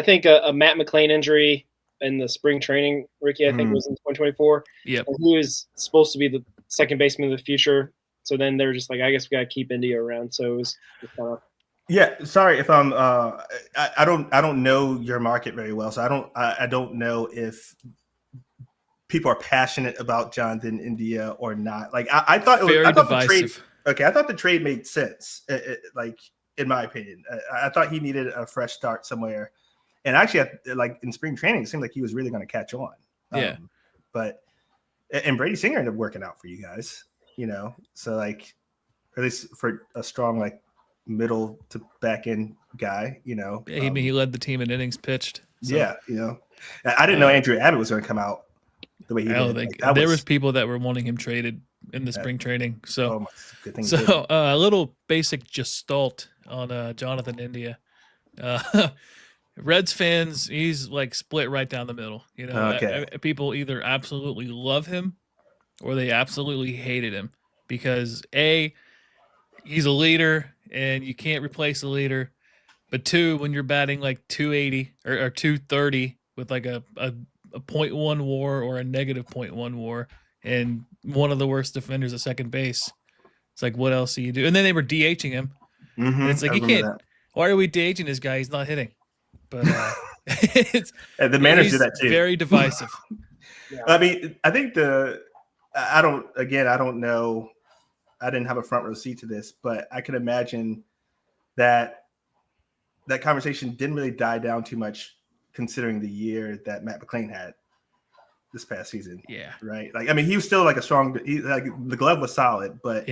S3: think a Matt McClain injury in the spring training. Ricky, I think was in 2024.
S5: Yeah,
S3: he was supposed to be the second baseman of the future. So then they were just like, I guess we got to keep India around. So it was kind of.
S4: Yeah, sorry if I'm. I don't know your market very well, so I don't know if people are passionate about Jonathan India or not. Like I thought it was
S5: very divisive.
S4: I thought the trade made sense. Like in my opinion, I thought he needed a fresh start somewhere, and actually, like in spring training, it seemed like he was really going to catch on.
S5: Yeah,
S4: but Brady Singer ended up working out for you guys, So like, at least for a strong like middle to back end guy,
S5: Yeah, he led the team in innings pitched. So.
S4: Yeah, I didn't know Andrew Abbott was going to come out the way he did.
S5: I don't think there was people that were wanting him traded in the spring training. So, a little basic gestalt on Jonathan India. Reds fans, he's like split right down the middle. People either absolutely love him or they absolutely hated him because he's a leader, and you can't replace a leader. But two, when you're batting like 280 or 230 with like a 0.1 WAR or a negative 0.1 WAR, and one of the worst defenders at second base, it's like, what else do you do? And then they were DHing him, and it's like,
S4: I
S5: you
S4: remember
S5: can't. Why are we DHing this guy? He's not hitting. But it's
S4: that. The managers do
S5: he's
S4: that too.
S5: very divisive.
S4: I mean, I think I don't know. I didn't have a front row seat to this, but I can imagine that conversation didn't really die down too much considering the year that Matt McClain had this past season.
S5: Yeah.
S4: Right. Like, I mean, he was still like the glove was solid, but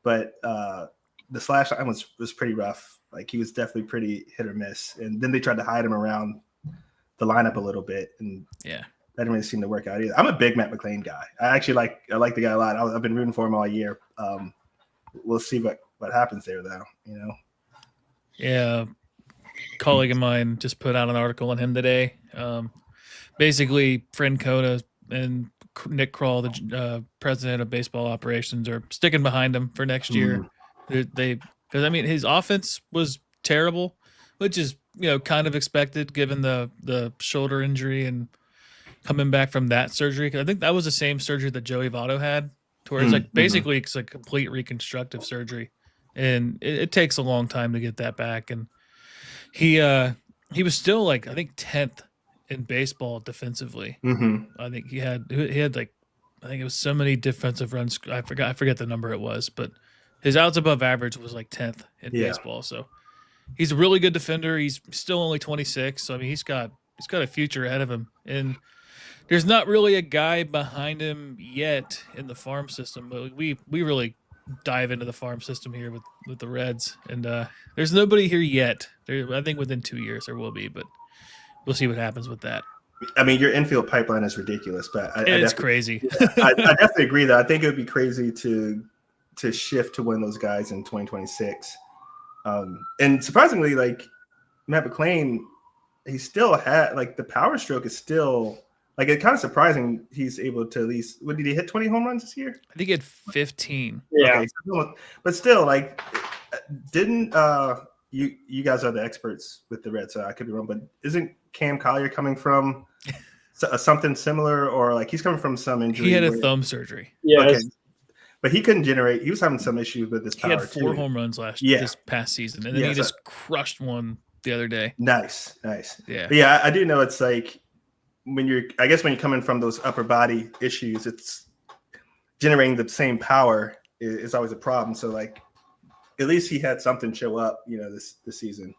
S4: the slash line was pretty rough. Like, he was definitely pretty hit or miss. And then they tried to hide him around the lineup a little bit. And that didn't really seem to work out either. I'm a big Matt McClain guy. I like the guy a lot. I've been rooting for him all year. We'll see what happens there though, you know?
S5: Yeah. Colleague of mine just put out an article on him today. Basically, Francona and Nick Kroll, the president of baseball operations, are sticking behind him for next year. Because I mean, his offense was terrible, which is kind of expected given the shoulder injury and coming back from that surgery. Because I think that was the same surgery that Joey Votto had, to where it's like basically it's like complete reconstructive surgery, and it takes a long time to get that back. And he was still like, I think 10th in baseball defensively. I think he had like, I think it was so many defensive runs. I forget the number it was, but his outs above average was like 10th in baseball. So he's a really good defender. He's still only 26. So I mean, he's got a future ahead of him. And there's not really a guy behind him yet in the farm system, but we really dive into the farm system here with the Reds, and there's nobody here yet. I think within 2 years there will be, but we'll see what happens with that.
S4: I mean, your infield pipeline is ridiculous, but
S5: it's crazy.
S4: I definitely agree that I think it would be crazy to shift to one of those guys in 2026. And surprisingly, like Matt McClain, he still had like the power stroke is still like, it's kind of surprising he's able to at least. What did he hit 20 home runs this year?
S5: I think he had 15.
S3: Yeah,
S4: okay, but still, like, didn't you guys are the experts with the Reds, so I could be wrong, but isn't Cam Collier coming from something similar, or like he's coming from some injury?
S5: He had a thumb surgery.
S3: Yeah,
S4: okay. But he couldn't generate. He was having some issues with his power.
S5: He had 4 home runs this past season, and then he just crushed one the other day.
S4: Nice.
S5: Yeah,
S4: but yeah, I do know it's like when you're coming from those upper body issues, it's generating the same power is always a problem. So like, at least he had something show up, this season.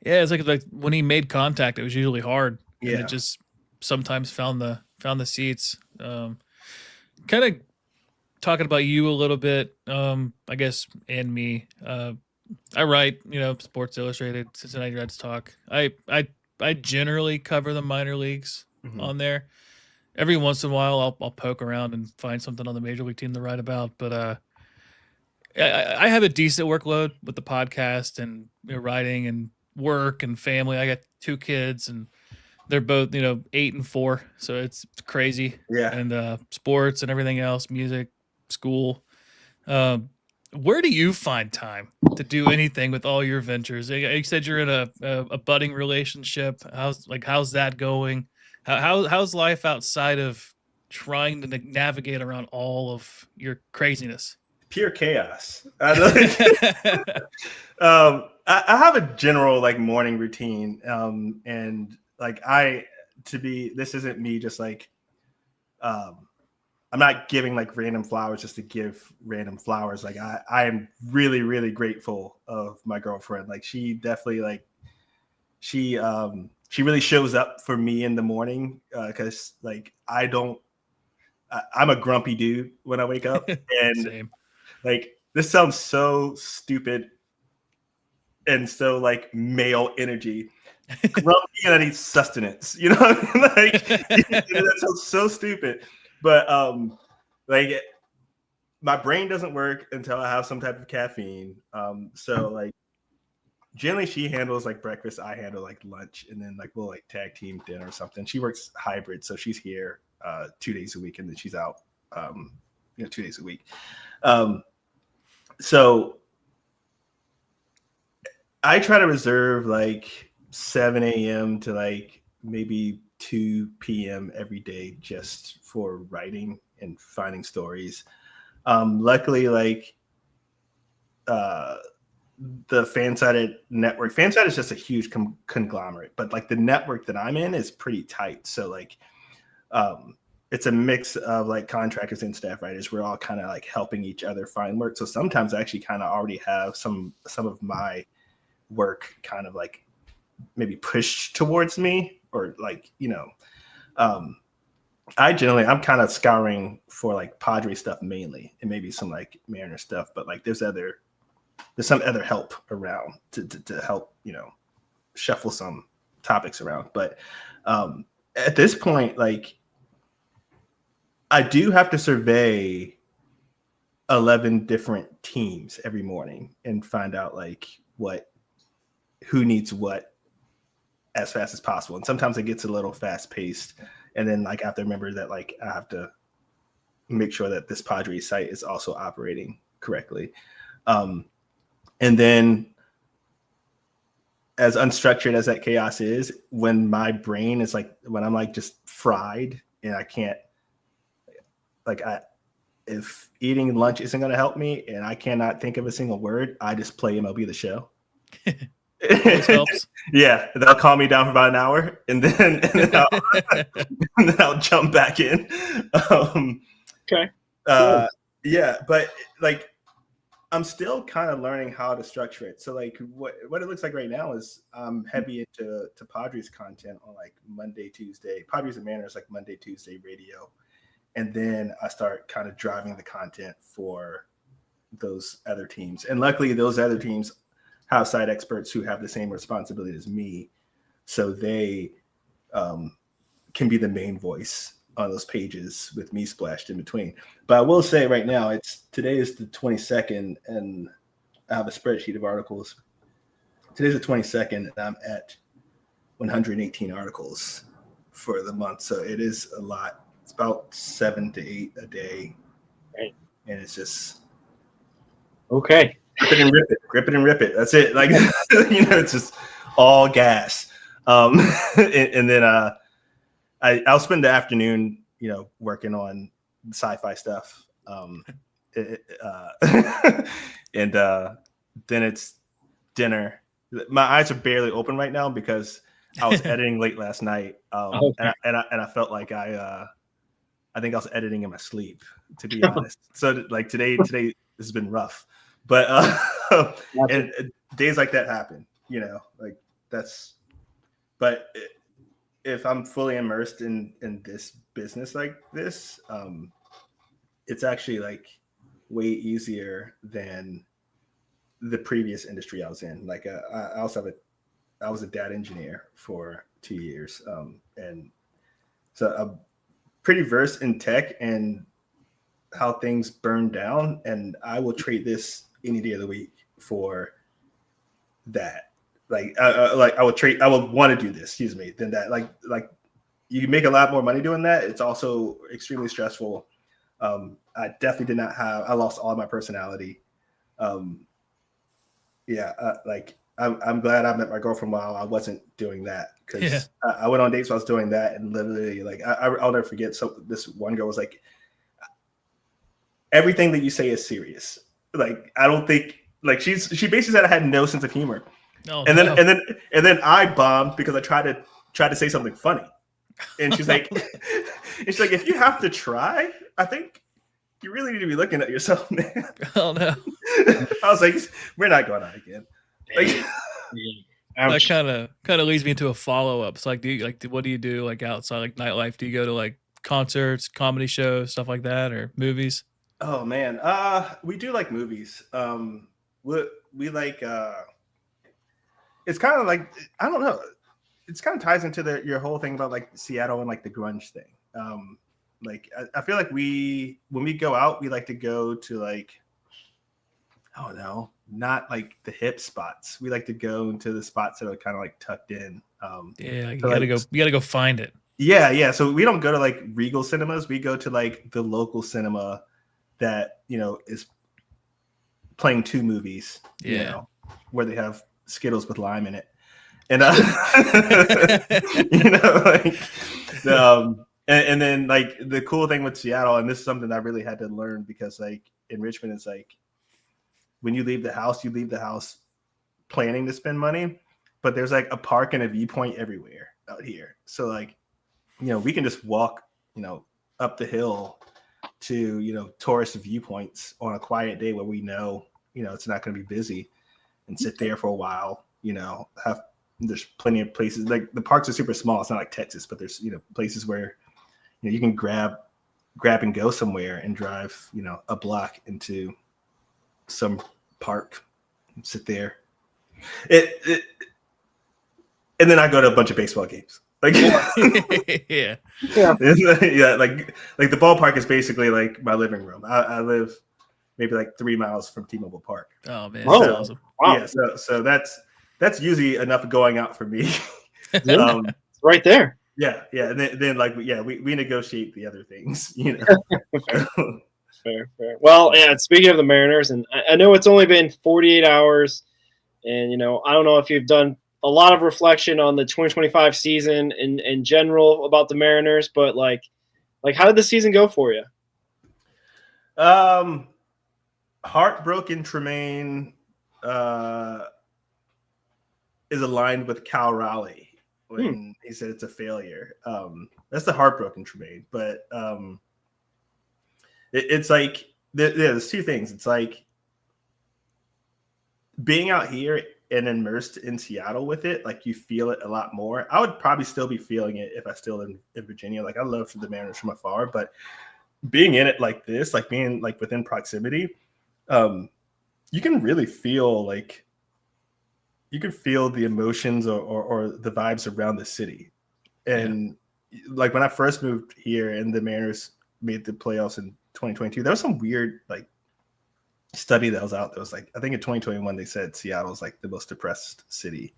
S5: Yeah, it's like when he made contact, it was usually hard.
S4: Yeah,
S5: and it just sometimes found the seats. Kind of talking about you a little bit, I guess, and me. I write, Sports Illustrated, Cincinnati Reds Talk. I generally cover the minor leagues on there. Every once in a while, I'll poke around and find something on the major league team to write about. But I have a decent workload with the podcast and writing and work and family. I got 2 kids, and they're both 8 and 4, so it's crazy.
S4: Yeah,
S5: and sports and everything else, music, school. Where do you find time to do anything with all your ventures? You said you're in a budding relationship. How's that going? How's life outside of trying to navigate around all of your craziness?
S4: Pure chaos. I have a general like morning routine, and like this isn't me just like I'm not giving like random flowers just to give random flowers. Like I am really, really grateful of my girlfriend. Like she definitely like she really shows up for me in the morning because like I'm a grumpy dude when I wake up. And
S5: Same.
S4: Like this sounds so stupid and so like male energy. Grumpy and I need sustenance. You know what I mean? Like that sounds so stupid. But like my brain doesn't work until I have some type of caffeine. So like generally she handles like breakfast, I handle like lunch, and then like we'll like tag team dinner or something. She works hybrid, so she's here 2 days a week and then she's out 2 days a week. So I try to reserve like 7 a.m. to like maybe 2 p.m. every day just for writing and finding stories. Luckily, like the Fansided network, Fanside is just a huge conglomerate, but like the network that I'm in is pretty tight. So like it's a mix of like contractors and staff writers. We're all kind of like helping each other find work. So sometimes I actually kind of already have some of my work kind of like maybe pushed towards me, or like, I'm kind of scouring for like Padre stuff mainly, and maybe some like Mariner stuff, but like there's some other help around to help, shuffle some topics around. But at this point, like I do have to survey 11 different teams every morning and find out like who needs what as fast as possible. And sometimes it gets a little fast paced. And then like I have to remember that like I have to make sure that this Padres site is also operating correctly. And then as unstructured as that chaos is, when my brain is like, when I'm like just fried and I can't, like if eating lunch isn't going to help me and I cannot think of a single word, I just play MLB The Show.
S5: Always helps.
S4: Yeah, they'll calm me down for about an hour, and then I'll jump back in.
S3: Okay.
S4: Cool. Yeah, but like I'm still kind of learning how to structure it. So like what it looks like right now is I'm heavy into Padres content on like Monday, Tuesday. Padres and Mariners like Monday, Tuesday radio, and then I start kind of driving the content for those other teams. And luckily, those other teams have site experts who have the same responsibility as me, so they can be the main voice on those pages with me splashed in between. But I will say right now, today is the 22nd, and I have a spreadsheet of articles. Today's the 22nd, and I'm at 118 articles for the month, so it is a lot. It's about 7 to 8 a day,
S3: right.
S4: And it's just
S3: okay.
S4: Rip it and rip it. That's it. Like it's just all gas. And then I'll spend the afternoon, working on sci-fi stuff. And then it's dinner. My eyes are barely open right now because I was editing late last night.
S3: Okay.
S4: And I felt like I think I was editing in my sleep, to be honest. So like today this has been rough. But and days like that happen, like that's. But if I'm fully immersed in this business like this, it's actually like way easier than the previous industry I was in. Like I was a data engineer for 2 years, and so I'm pretty versed in tech and how things burn down, and I will trade this any day of the week for that. Like I would want to do this, than that. Like you make a lot more money doing that. It's also extremely stressful. I definitely did not have, I lost all of my personality. I'm glad I met my girlfriend while I wasn't doing that, because I went on dates while I was doing that, and literally like I'll never forget. So this one girl was like, everything that you say is serious. Like, I don't think, like, she basically said I had no sense of humor. And then I bombed because I tried to say something funny. And she's like, if you have to try, I think you really need to be looking at yourself, man.
S5: Oh no.
S4: I was like, we're not going out again. Like,
S5: that kind of leads me into a follow-up. So like, what do you do like outside, like nightlife? Do you go to like concerts, comedy shows, stuff like that, or movies?
S4: Oh man, we do like movies. We like it's kind of like, I don't know. It's kind of ties into your whole thing about like Seattle and like the grunge thing. Like I feel like when we go out, we like to go to like, I don't know, not like the hip spots. We like to go into the spots that are kind of like tucked in.
S5: You gotta go find it.
S4: Yeah. So we don't go to like Regal cinemas. We go to like the local cinema that is playing two movies, where they have Skittles with lime in it. And and then like the cool thing with Seattle, and this is something I really had to learn, because like in Richmond, it's like when you leave the house planning to spend money, but there's like a park and a viewpoint everywhere out here. So like, we can just walk, up the hill to, tourist viewpoints on a quiet day where we know, it's not going to be busy, and sit there for a while, there's plenty of places. Like the parks are super small. It's not like Texas, but there's, places where, you can grab and go somewhere and drive, a block into some park and sit there. And then I go to a bunch of baseball games. Like,
S5: Yeah.
S4: Like the ballpark is basically like my living room. I live maybe like 3 miles from T-Mobile Park.
S5: Oh man,
S3: Oh,
S5: that's awesome.
S3: Wow.
S4: Yeah, so that's usually enough going out for me.
S3: It's right there.
S4: Yeah. And then like, we negotiate the other things,
S3: Fair. Well, yeah, speaking of the Mariners, and I know it's only been 48 hours, and, I don't know if you've done a lot of reflection on the 2025 season in general about the Mariners, but like how did the season go for you?
S4: Heartbroken Tremayne is aligned with Cal Raleigh when he said it's a failure. That's the heartbroken Tremayne, but it's like there's two things. It's like being out here and immersed in Seattle with it, like you feel it a lot more. I would probably still be feeling it if I still live in Virginia. Like I love the Mariners from afar, but being in it like this, like being like within proximity, you can really feel like you can feel the emotions or the vibes around the city. And like when I first moved here and the Mariners made the playoffs in 2022, there was some weird like study that was out that was like, I think in 2021 they said Seattle's like the most depressed city.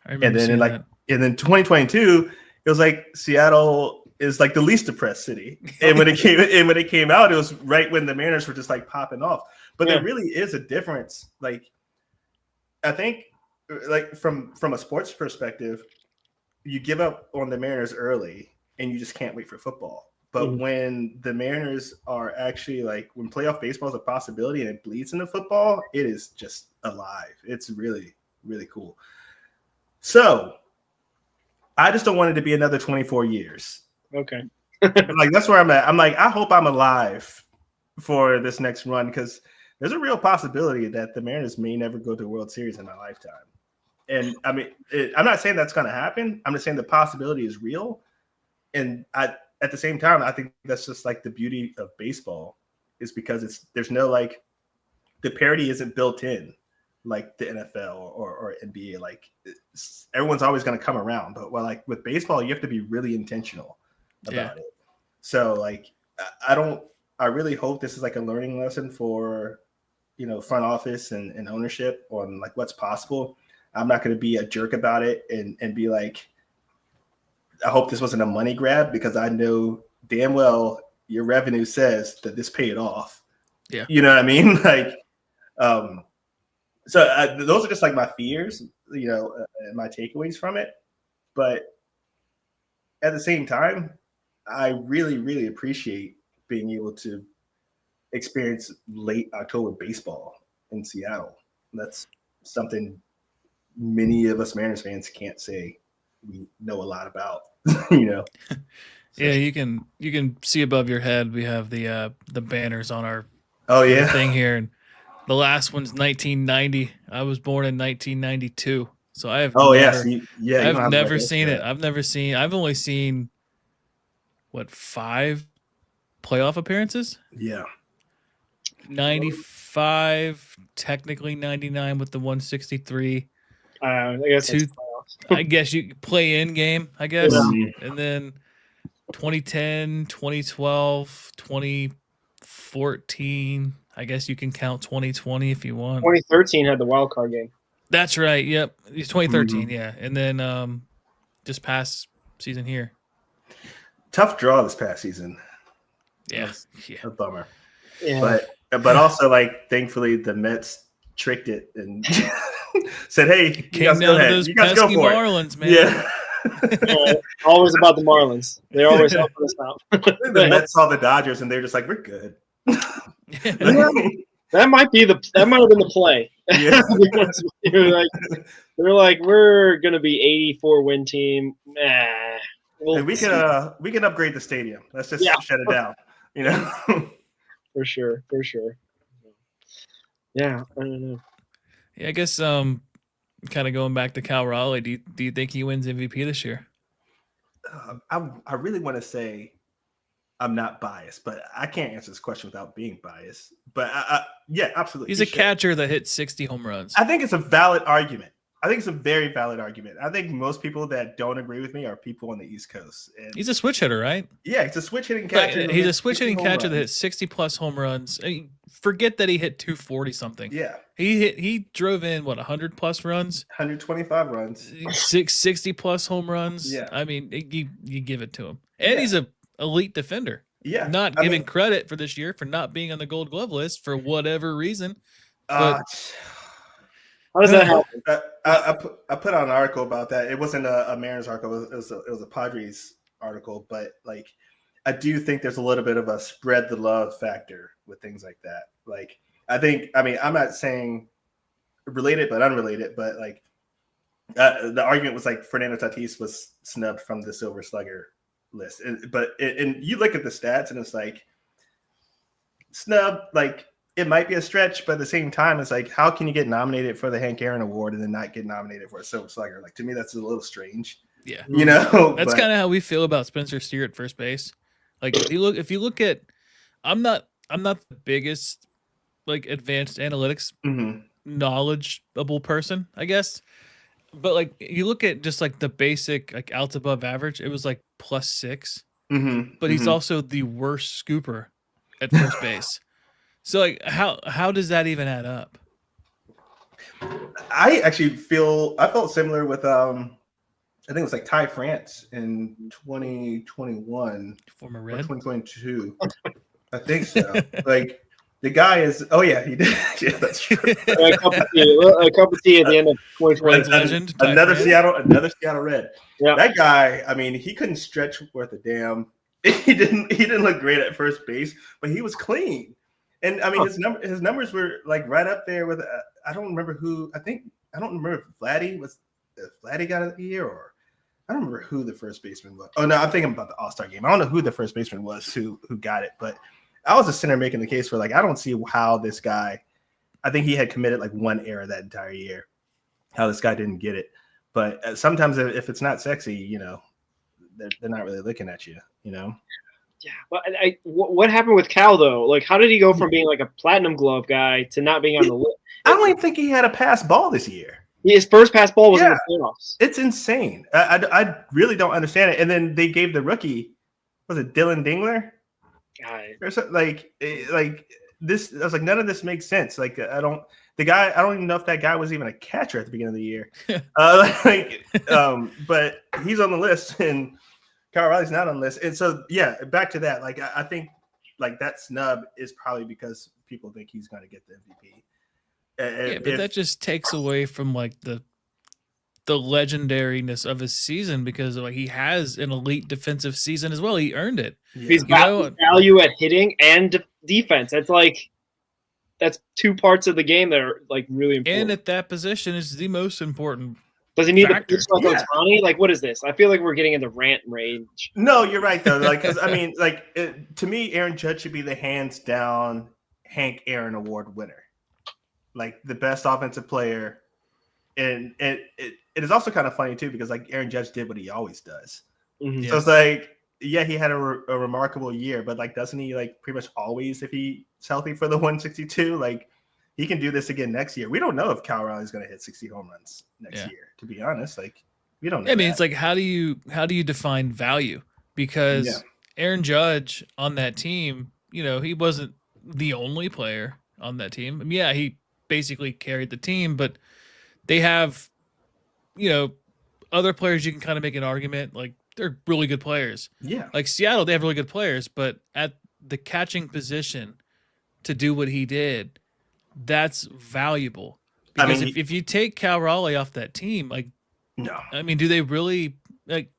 S4: And then in 2022 it was like Seattle is like the least depressed city. And when it came out, it was right when the Mariners were just like popping off. But there really is a difference. Like I think like from a sports perspective, you give up on the Mariners early and you just can't wait for football. But when the Mariners are actually like, when playoff baseball is a possibility and it bleeds into football, it is just alive. It's really, really cool. So I just don't want it to be another 24 years.
S3: Okay.
S4: Like that's where I'm at. I'm like, I hope I'm alive for this next run, because there's a real possibility that the Mariners may never go to a World Series in my lifetime. And I mean, I'm not saying that's going to happen. I'm just saying the possibility is real. And at the same time, I think that's just like the beauty of baseball, is because there's no like, the parity isn't built in like the NFL or NBA. Like everyone's always going to come around, but like with baseball, you have to be really intentional about it. So like, I really hope this is like a learning lesson for, front office and ownership on like what's possible. I'm not going to be a jerk about it and be like, I hope this wasn't a money grab, because I know damn well your revenue says that this paid off.
S5: Yeah.
S4: You know what I mean? Like, so those are just like my fears, and my takeaways from it. But at the same time, I really, really appreciate being able to experience late October baseball in Seattle. That's something many of us Mariners fans can't say we know a lot about.
S5: Yeah, you can see above your head. We have the banners on our thing here, and the last one's 1990. I was born in 1992, so I have I've never seen it. I've only seen 5 playoff appearances. 95, technically 99 with the 163.
S3: I guess
S5: I guess you play in game, I guess.
S3: Yeah.
S5: And then 2010, 2012, 2014. I guess you can count 2020 if you want.
S3: 2013 had the wild card game.
S5: That's right. Yep. It's 2013, yeah. And then just past season here.
S4: Tough draw this past season.
S5: Yeah.
S4: A bummer.
S3: Yeah.
S4: But also like thankfully the Mets tricked it and said, "Hey, you
S5: Came
S4: guys go
S5: down to
S4: ahead.
S5: those
S4: You guys go
S5: pesky
S4: for
S5: Marlins,
S4: it."
S5: man.
S4: Yeah.
S3: Always about the Marlins. They're always helping us out.
S4: The Mets saw the Dodgers, and they're just like, "We're good."
S3: That might have been the play.
S4: Yeah.
S3: they're like, we're gonna be 84 win team. Nah,
S4: And we can upgrade the stadium. Let's just shut it down. You know.
S3: for sure. Yeah, I don't know.
S5: Yeah, I guess kind of going back to Cal Raleigh, do you think he wins MVP this year?
S4: I really want to say I'm not biased, but I can't answer this question without being biased. But yeah, absolutely.
S5: He's a catcher that hits 60 home runs.
S4: I think it's a valid argument. I think it's a very valid argument. I think most people that don't agree with me are people on the East Coast. And
S5: he's a switch hitter, right?
S4: yeah, he's a switch hitting catcher.
S5: He's a switch hitting catcher that hits 60 plus home runs. I mean, forget that he hit 240 something.
S4: Yeah,
S5: he drove in 100 plus runs,
S4: 125 runs,
S5: 60 plus home runs.
S4: Yeah,
S5: I mean, you give it to him, and he's a elite defender.
S4: Yeah,
S5: not giving credit for this year for not being on the Gold Glove list for whatever reason. But
S3: how does that happen?
S4: I put out an article about that. It wasn't a Mariners article. It was a Padres article. But like, I do think there's a little bit of a spread the love factor with things like that. Like, I'm not saying related but unrelated. But like, the argument was like Fernando Tatis was snubbed from the Silver Slugger list. But you look at the stats and it's like snub, like it might be a stretch, but at the same time, it's like, how can you get nominated for the Hank Aaron Award and then not get nominated for a Silver Slugger? Like, to me, that's a little strange.
S5: Yeah.
S4: You know,
S5: that's kind of how we feel about Spencer Steer at first base. Like, if you look at, I'm not the biggest like advanced analytics knowledgeable person, I guess. But like, you look at just like the basic like outs above average, it was like +6. But he's also the worst scooper at first base. So like, how does that even add up?
S4: I felt similar with I think it was like Ty France in 2021,
S5: former Red,
S4: 2022. I think so. Like, the guy is. Oh yeah, he did. Yeah, that's true.
S3: A cup of tea at the end of 2020.
S5: Legend,
S4: another Seattle Red.
S3: Yeah.
S4: That guy. I mean, he couldn't stretch worth a damn. He didn't look great at first base, but he was clean. And I mean, his numbers were like right up there with. I don't remember who. I don't remember if Vladdy got it the year, or I don't remember who the first baseman was. Oh no, I'm thinking about the All-Star game. I don't know who the first baseman was who got it, but I was a center making the case for like, I don't see how this guy. I think he had committed like one error that entire year. How this guy didn't get it, but sometimes if it's not sexy, you know, they're not really looking at you, you know.
S3: Yeah, but what happened with Cal though? Like, how did he go from being like a platinum glove guy to not being on the list?
S4: I don't even think he had a pass ball this year.
S3: His first pass ball was in the playoffs.
S4: It's insane. I really don't understand it. And then they gave the rookie, was it Dylan Dingler? Or something, like this. I was like, none of this makes sense. Like, I don't even know if that guy was even a catcher at the beginning of the year. But he's on the list and Kyle Riley's not on the list. And so, yeah, back to that. Like, I think like that snub is probably because people think he's going to get the MVP.
S5: But that just takes away from like the legendariness of his season, because like he has an elite defensive season as well. He earned it.
S3: He's got value at hitting and defense. That's two parts of the game that are like really important.
S5: And at that position is the most important.
S3: Does he need to pitch like Ohtani? Like, what is this? I feel like we're getting into rant range.
S4: No, you're right though. Like, because I mean, like to me, Aaron Judge should be the hands down Hank Aaron Award winner, like the best offensive player. And it is also kind of funny too, because like Aaron Judge did what he always does. So it's like, yeah, he had a remarkable year, but like, doesn't he like pretty much always, if he's healthy for the 162, like he can do this again next year. We don't know if Cal Riley's going to hit 60 home runs next year, to be honest. Like, we don't know.
S5: I mean, it's like, how do you define value? Because Aaron Judge on that team, you know, he wasn't the only player on that team. I mean, yeah, he basically carried the team, but they have, you know, other players you can kind of make an argument, like they're really good players.
S4: Yeah.
S5: Like Seattle, they have really good players, but at the catching position to do what he did, that's valuable. Because if you take Cal Raleigh off that team, like,
S4: no.
S5: I mean, do they really like?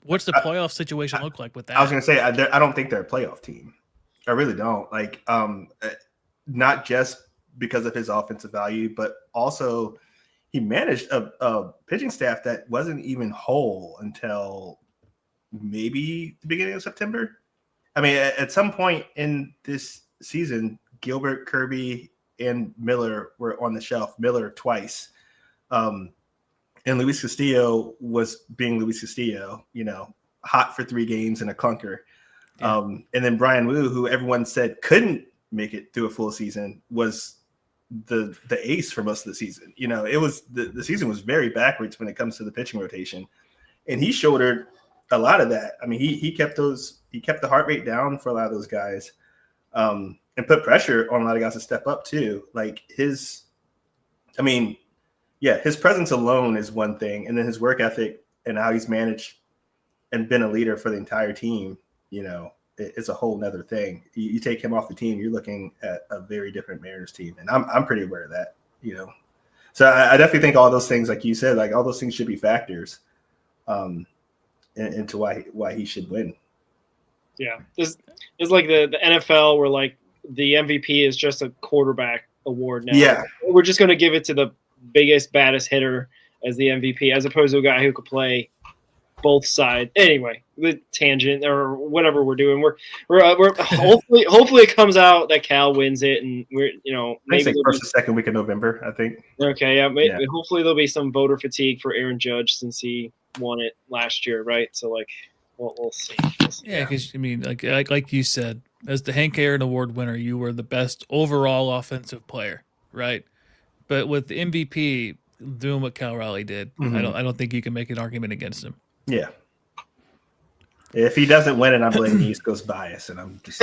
S5: What's the playoff situation look like with that?
S4: I was going to say I don't think they're a playoff team. I really don't. Like, not just because of his offensive value, but also he managed a pitching staff that wasn't even whole until maybe the beginning of September. I mean, at some point in this season, Gilbert, Kirby, and Miller were on the shelf. Miller twice. And Luis Castillo was being Luis Castillo, hot for 3 games and a clunker. Yeah. And then Brian Wu, who everyone said couldn't make it through a full season, was the ace for most of the season. It was the season was very backwards when it comes to the pitching rotation, and he shouldered a lot of that. I mean, he kept the heart rate down for a lot of those guys, and put pressure on a lot of guys to step up too. Like his presence alone is one thing, and then his work ethic and how he's managed and been a leader for the entire team, it's a whole nother thing. You take him off the team, you're looking at a very different Mariners team, and I'm pretty aware of that, So I definitely think all those things, like you said, like all those things should be factors into why he should win.
S3: Yeah, it's like the NFL where like the MVP is just a quarterback award now.
S4: Yeah,
S3: we're just going to give it to the biggest, baddest hitter as the MVP, as opposed to a guy who could play both sides. Anyway, the tangent or whatever we're doing, we're hopefully it comes out that Cal wins it, and we're
S4: maybe first or second week of November, I think.
S3: Okay, yeah. Hopefully there'll be some voter fatigue for Aaron Judge since he won it last year, right? So like, we'll see.
S5: Yeah, because I mean, like you said, as the Hank Aaron Award winner, you were the best overall offensive player, right? But with the MVP doing what Cal Raleigh did, I don't think you can make an argument against him.
S4: Yeah. If he doesn't win it, I'm blaming East Coast bias, and I'm just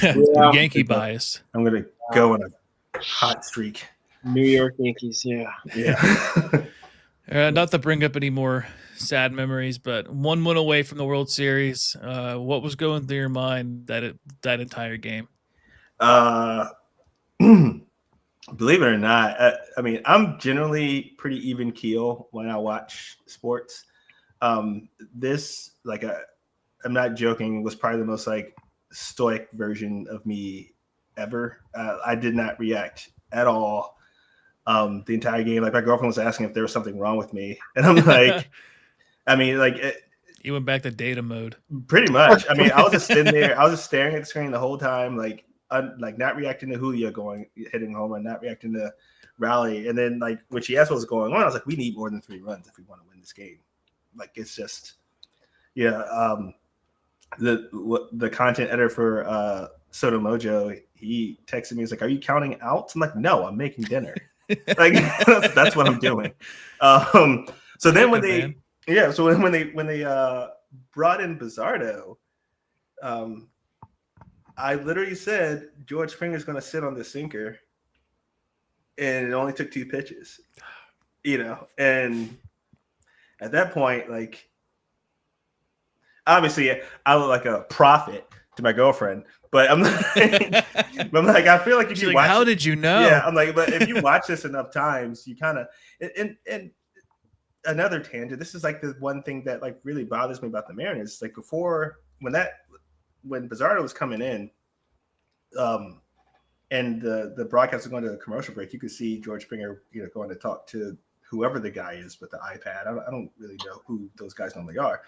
S5: Yankee bias.
S4: I'm going to go on a hot streak.
S3: New York Yankees, yeah.
S5: Not to bring up any more sad memories, but 1 win away from the World Series. What was going through your mind that entire game?
S4: Believe it or not, I mean, I'm generally pretty even keel when I watch sports. This, like, I'm not joking, was probably the most like stoic version of me ever. I did not react at all the entire game. Like, my girlfriend was asking if there was something wrong with me, and I'm like, I mean, like,
S5: you went back to data mode.
S4: Pretty much. I mean, I was just sitting there. I was just staring at the screen the whole time, like not reacting to Julio hitting home, and not reacting to Raleigh. And then, like, when she asked what was going on, I was like, we need more than 3 runs if we want to win this game. Like, it's just, the content editor for Soto Mojo, he texted me. He's like, "Are you counting outs?" I'm like, "No, I'm making dinner." Like, that's what I'm doing. So then when they brought in Bizzardo, I literally said George Springer's going to sit on the sinker, and it only took 2 pitches, and at that point, like, obviously I look like a prophet to my girlfriend, but I'm like, I feel like if you watch,
S5: how did you know?
S4: Yeah, I'm like, but if you watch this enough times, you kind of, and another tangent. This is like the one thing that like really bothers me about the Mariners. Like, before, when Bizzardo was coming in, and the broadcast was going to a commercial break, you could see George Springer, going to talk to whoever the guy is with the iPad. I don't really know who those guys normally are,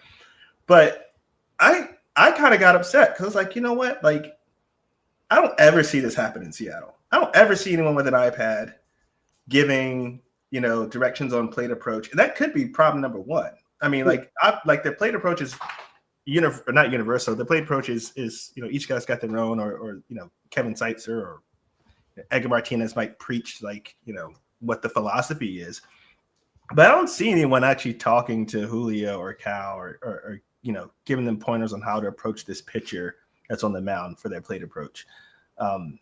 S4: but I kind of got upset because I was like, you know what? Like, I don't ever see this happen in Seattle. I don't ever see anyone with an iPad giving, directions on plate approach. And that could be problem number 1. I mean, like, the plate approach is not universal. The plate approach is each guy's got their own, or Kevin Seitzer or Edgar Martinez might preach, like, what the philosophy is. But I don't see anyone actually talking to Julio or Cal or giving them pointers on how to approach this pitcher that's on the mound for their plate approach. And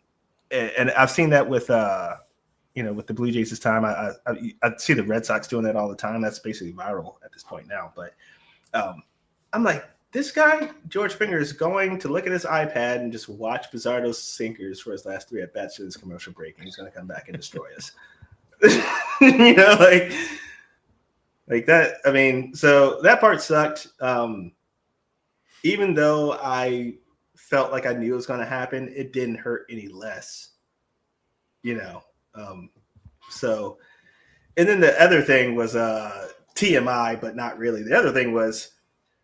S4: I've seen that with with the Blue Jays this time. I see the Red Sox doing that all the time. That's basically viral at this point now. But I'm like, this guy, George Springer, is going to look at his iPad and just watch Bizzardo's sinkers for his last 3 at-bats to this commercial break, and he's going to come back and destroy us. you know, like that. I mean, so that part sucked. Even though I felt like I knew it was going to happen, it didn't hurt any less, you know. So, and then the other thing was TMI, but not really. The other thing was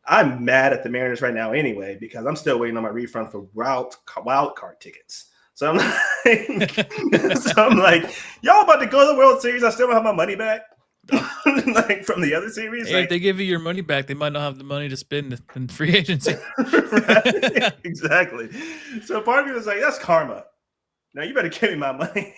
S4: I'm mad at the Mariners right now anyway because I'm still waiting on my refund for wild card tickets. So I'm like, y'all about to go to the World Series? I still don't have my money back. Like from the other series.
S5: Hey, if they give you your money back, they might not have the money to spend in free agency.
S4: Right? Exactly. So part of me was like, that's karma. Now you better give me my money.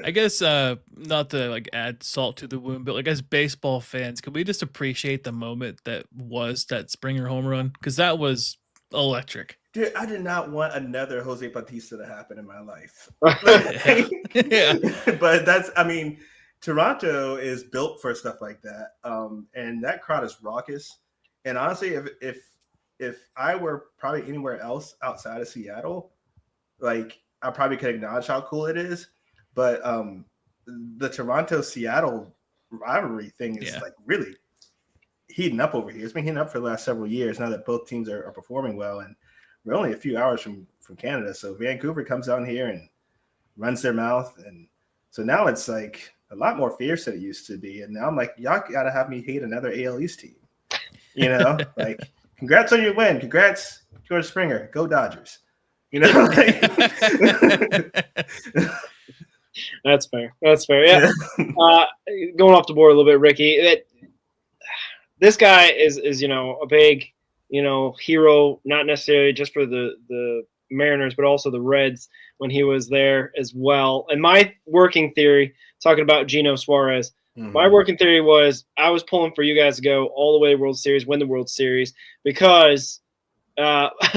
S5: I guess not to like add salt to the wound, but like as baseball fans, could we just appreciate the moment that was that Springer home run? Because that was electric.
S4: Dude, I did not want another Jose Bautista to happen in my life.
S5: Yeah.
S4: But that's, I mean, Toronto is built for stuff like that. And that crowd is raucous. And honestly, if I were probably anywhere else outside of Seattle, like I probably could acknowledge how cool it is. But the Toronto-Seattle rivalry thing is like really heating up over here. It's been heating up for the last several years now that both teams are performing well. And we're only a few hours from Canada. So Vancouver comes down here and runs their mouth. And so now it's like a lot more fierce than it used to be. And now I'm like, y'all got to have me hate another AL East team. You know, like, congrats on your win. Congrats, George Springer. Go Dodgers. You know, like,
S3: That's fair. Yeah. Going off the board a little bit, Ricky. This guy is a big hero, not necessarily just for the Mariners, but also the Reds when he was there as well. And my working theory, talking about Gino Suarez, my working theory was I was pulling for you guys to go all the way to World Series, win the World Series, because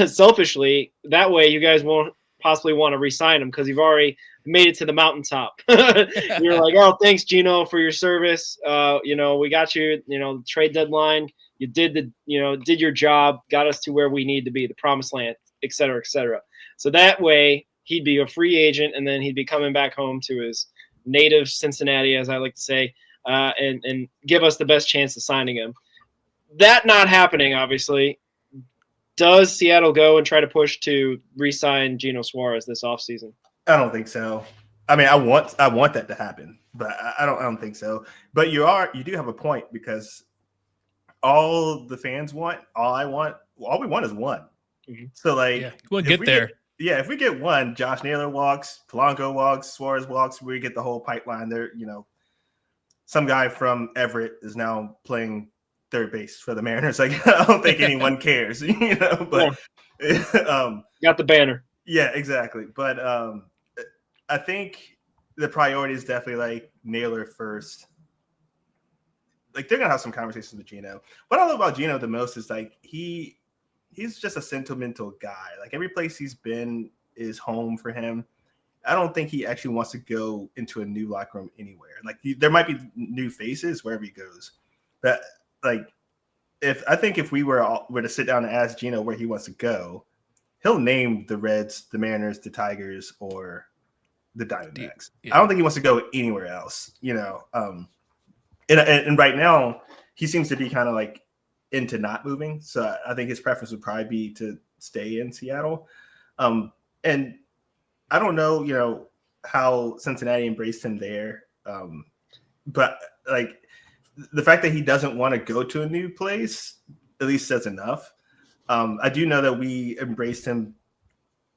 S3: selfishly, that way you guys won't possibly want to re-sign him because you've already made it to the mountaintop. You're like, oh, thanks, Gino, for your service. We got you, trade deadline. You did your job, got us to where we need to be, the promised land, et cetera, et cetera. So that way he'd be a free agent and then he'd be coming back home to his native Cincinnati, as I like to say, and give us the best chance of signing him. That not happening, obviously. Does Seattle go and try to push to re-sign Gino Suarez this offseason?
S4: I don't think so. I mean, I want that to happen, but I don't think so. But you do have a point because all the fans want, all we want is one. Mm-hmm. So like,
S5: we'll get there.
S4: If we get one, Josh Naylor walks, Polanco walks, Suarez walks, we get the whole pipeline there. Some guy from Everett is now playing third base for the Mariners. Like, I don't think anyone cares, but
S3: got the banner.
S4: Yeah, exactly. But I think the priority is definitely like Naylor first. Like, they're gonna have some conversations with Gino. What I love about Gino the most is like he's just a sentimental guy. Like, every place he's been is home for him. I don't think he actually wants to go into a new locker room anywhere. Like, there might be new faces wherever he goes, but like, if we were to sit down and ask Gino where he wants to go, he'll name the Reds, the Mariners, the Tigers, or the Diamondbacks. Yeah. I don't think he wants to go anywhere else, And right now, he seems to be kind of like into not moving. So I think his preference would probably be to stay in Seattle. And I don't know, how Cincinnati embraced him there. But like, the fact that he doesn't want to go to a new place at least says enough. I do know that we embraced him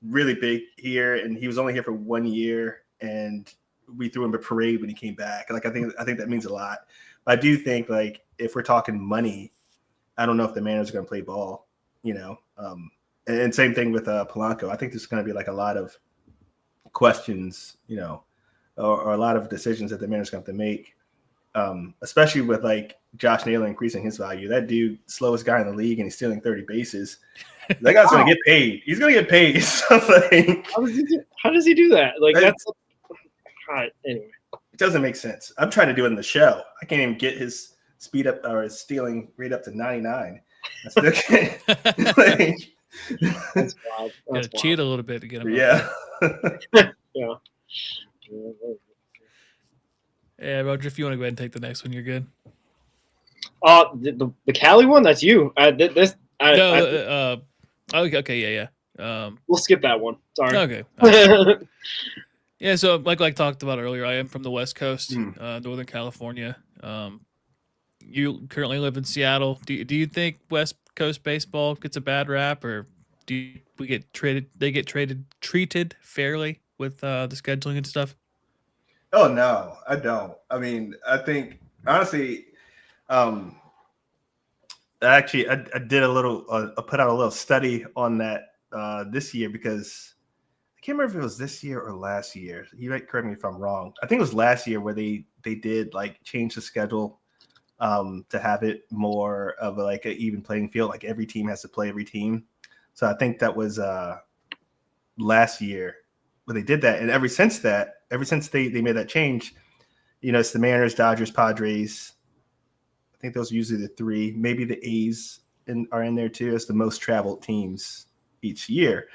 S4: really big here, and he was only here for 1 year, and we threw him a parade when he came back. Like, I think that means a lot. But I do think, like, if we're talking money, I don't know if the Mariners are going to play ball, And same thing with Polanco. I think there's going to be like a lot of questions, or a lot of decisions that the Mariners are going to have to make. Especially with like Josh Naylor increasing his value. That dude, slowest guy in the league, and he's stealing 30 bases. That guy's going to get paid. He's going to get paid. So like,
S3: how does he do that? Like, that's anyway.
S4: It doesn't make sense. I'm trying to do it in the show. I can't even get his speed up or his stealing rate up to 99. That's okay.
S3: That's wild.
S5: Cheat a little bit to get him.
S4: Yeah.
S3: Yeah.
S5: Yeah, Roger, if you want to go ahead and take the next one, you're good.
S3: The Cali one, that's you.
S5: Okay, yeah.
S3: We'll skip that one. Sorry.
S5: Okay. Yeah, so like I talked about earlier, I am from the West Coast, Northern California. You currently live in Seattle. Do you think West Coast baseball gets a bad rap, or we get traded? They get treated fairly with the scheduling and stuff?
S4: Oh no, I don't. I mean, I think honestly, actually, I did I put out a little study on that this year because I can't remember if it was this year or last year. You might correct me if I'm wrong. I think it was last year where they did like change the schedule to have it more of like an even playing field. Like every team has to play every team. So I think that was last year when they did that. And ever since they made that change, it's the Mariners, Dodgers, Padres. I think those are usually the three. Maybe the A's are in there too as the most traveled teams each year.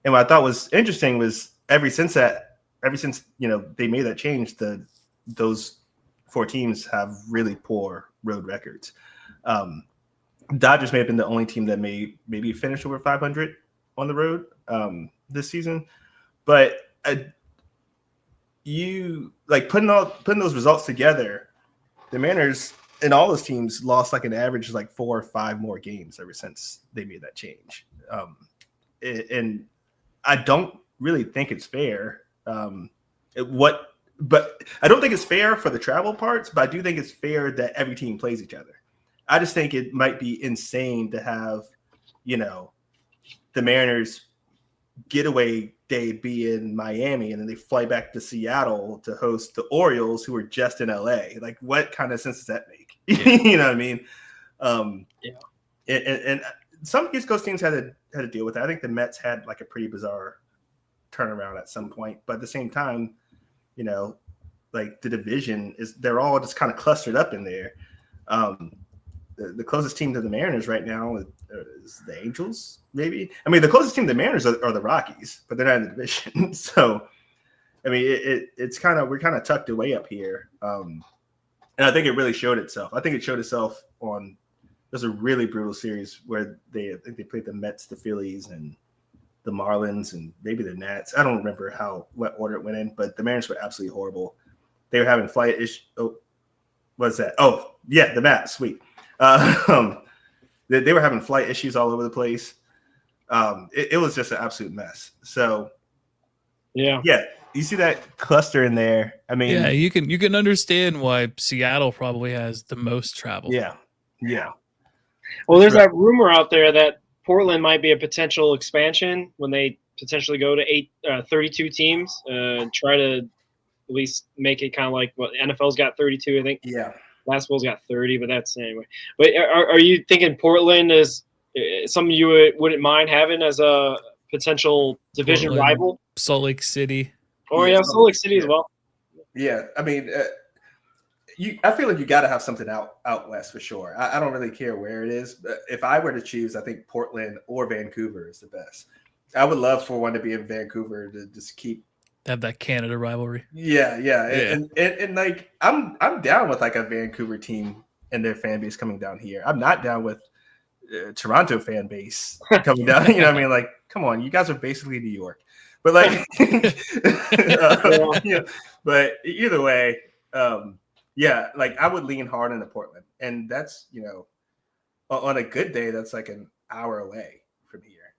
S4: And what I thought was interesting was ever since they made that change, those four teams have really poor road records. Dodgers may have been the only team that maybe finish over 500 on the road this season, but you like putting those results together. The Mariners and all those teams lost like an average like 4 or 5 more games ever since they made that change. And I don't really think it's fair. But I don't think it's fair for the travel parts, but I do think it's fair that every team plays each other. I just think it might be insane to have, the Mariners getaway day be in Miami and then they fly back to Seattle to host the Orioles who are just in LA. Like what kind of sense does that make?
S5: Yeah.
S4: You know what I mean?
S3: Yeah.
S4: And some East Coast teams had to deal with that. I think the Mets had like a pretty bizarre turnaround at some point, but at the same time, like the division they're all just kind of clustered up in there. The closest team to the Mariners right now is the Angels, maybe. I mean, the closest team to the Mariners are the Rockies, but they're not in the division. So, I mean, we're kind of tucked away up here. And I think it really showed itself. I think it showed itself on there's a really brutal series where I think they played the Mets, the Phillies, and the Marlins, and maybe the Nats. I don't remember what order it went in, but the Mariners were absolutely horrible. They were having flight issues. Oh, what's that? Oh, yeah, the Mets. Sweet. They were having flight issues all over the place. It was just an absolute mess. So, yeah, you see that cluster in there. I mean,
S5: yeah, you can understand why Seattle probably has the most travel.
S4: Yeah.
S3: Well, there's that rumor out there that Portland might be a potential expansion when they potentially go to 32 teams and try to at least make it kind of like what NFL's got 32, I think.
S4: Yeah.
S3: Basketball's got 30, but that's anyway. But are you thinking Portland is something you wouldn't mind having as a potential division
S5: Portland,
S3: rival?
S5: Salt Lake City.
S3: Oh, yeah, Salt Lake City as well.
S4: Yeah, I mean, I feel like you got to have something out west for sure. I don't really care where it is. But if I were to choose, I think Portland or Vancouver is the best. I would love for one to be in Vancouver to just
S5: have that Canada rivalry.
S4: Yeah. And like I'm down with like a Vancouver team and their fan base coming down here. I'm not down with Toronto fan base coming down. You know what I mean? Like, come on, you guys are basically New York. But like, but either way, like I would lean hard into Portland, and that's on a good day, that's like an hour away from here.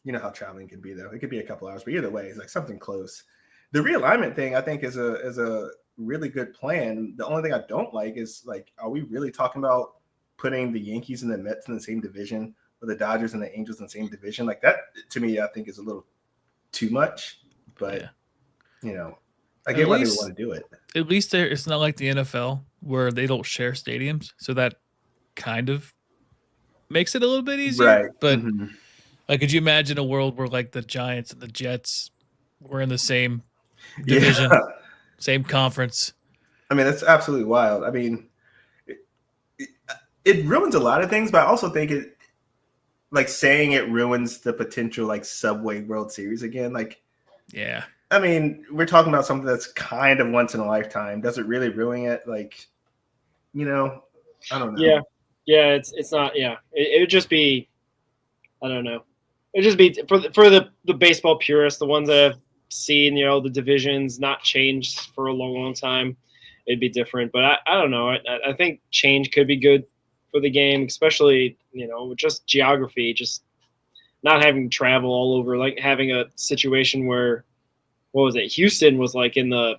S4: You know how traveling can be, though. It could be a couple hours, but either way, it's like something close. The realignment thing, I think, is a really good plan. The only thing I don't like is like, are we really talking about putting the Yankees and the Mets in the same division, or the Dodgers and the Angels in the same division? Like that, to me, I think is a little too much. But I get why they would want to do it.
S5: At least it's not like the NFL where they don't share stadiums, so that kind of makes it a little bit easier.
S4: Right.
S5: But like, could you imagine a world where like the Giants and the Jets were in the same division, same conference?
S4: I mean, that's absolutely wild. I mean, it ruins a lot of things, but I also think it, like saying it ruins the potential like Subway World Series again. Like,
S5: yeah,
S4: I mean, we're talking about something that's kind of once in a lifetime. Does it really ruin it? Like, I don't know.
S3: Yeah, it's not. Yeah, it would just be. I don't know. It'd just be for the baseball purists, the ones that have seen the divisions not changed for a long time. It'd be different, but I don't know. I think change could be good for the game, especially with just geography, just not having to travel all over, like having a situation where what was it? Houston was like in the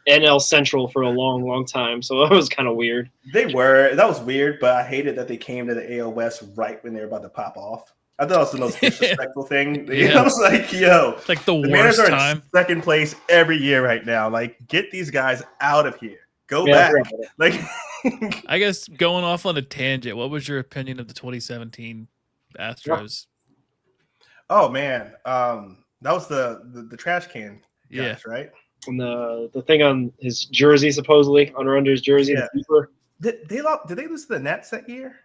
S3: NL Central for a long time, so it was kind of weird.
S4: That was weird, but I hated that they came to the AL West right when they were about to pop off. I thought it was the most disrespectful thing.
S5: Yeah.
S4: I was like, yo,
S5: It's like the worst
S4: Mariners are
S5: time.
S4: in second place every year right now. Like, get these guys out of here. Go back. Like,
S5: I guess going off on a tangent, what was your opinion of the 2017 Astros?
S4: Oh man, that was the trash can guys, right?
S3: And the thing on his jersey, supposedly under his jersey,
S4: Yeah.
S3: the keeper.
S4: Did they lose to the Nets that year?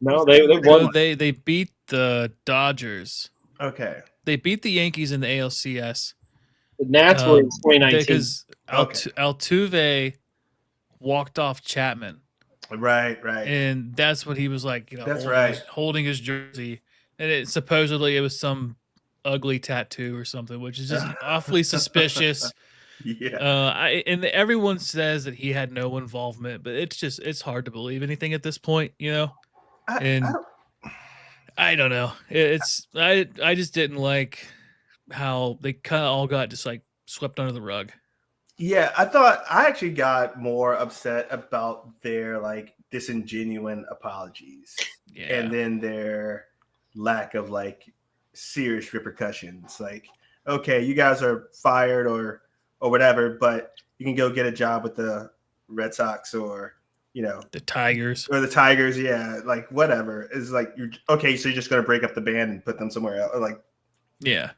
S3: No, they won.
S5: They beat the Dodgers.
S4: Okay.
S5: They beat the Yankees in the ALCS.
S3: The Nats were in 2019
S5: because Altuve walked off Chapman.
S4: Right.
S5: And that's what he was like,
S4: That's right.
S5: Holding his jersey. And supposedly it was some ugly tattoo or something, which is just awfully suspicious.
S4: Yeah.
S5: And everyone says that he had no involvement, but it's hard to believe anything at this point, I don't know. I just didn't like how they kind of all got just like swept under the rug.
S4: Yeah, I actually got more upset about their like disingenuine apologies.
S5: Yeah.
S4: And then their lack of like serious repercussions. Like, okay, you guys are fired or whatever, but you can go get a job with the Red Sox or
S5: the Tigers.
S4: Yeah, like whatever. It's like you're okay, so you're just gonna break up the band and put them somewhere else, or like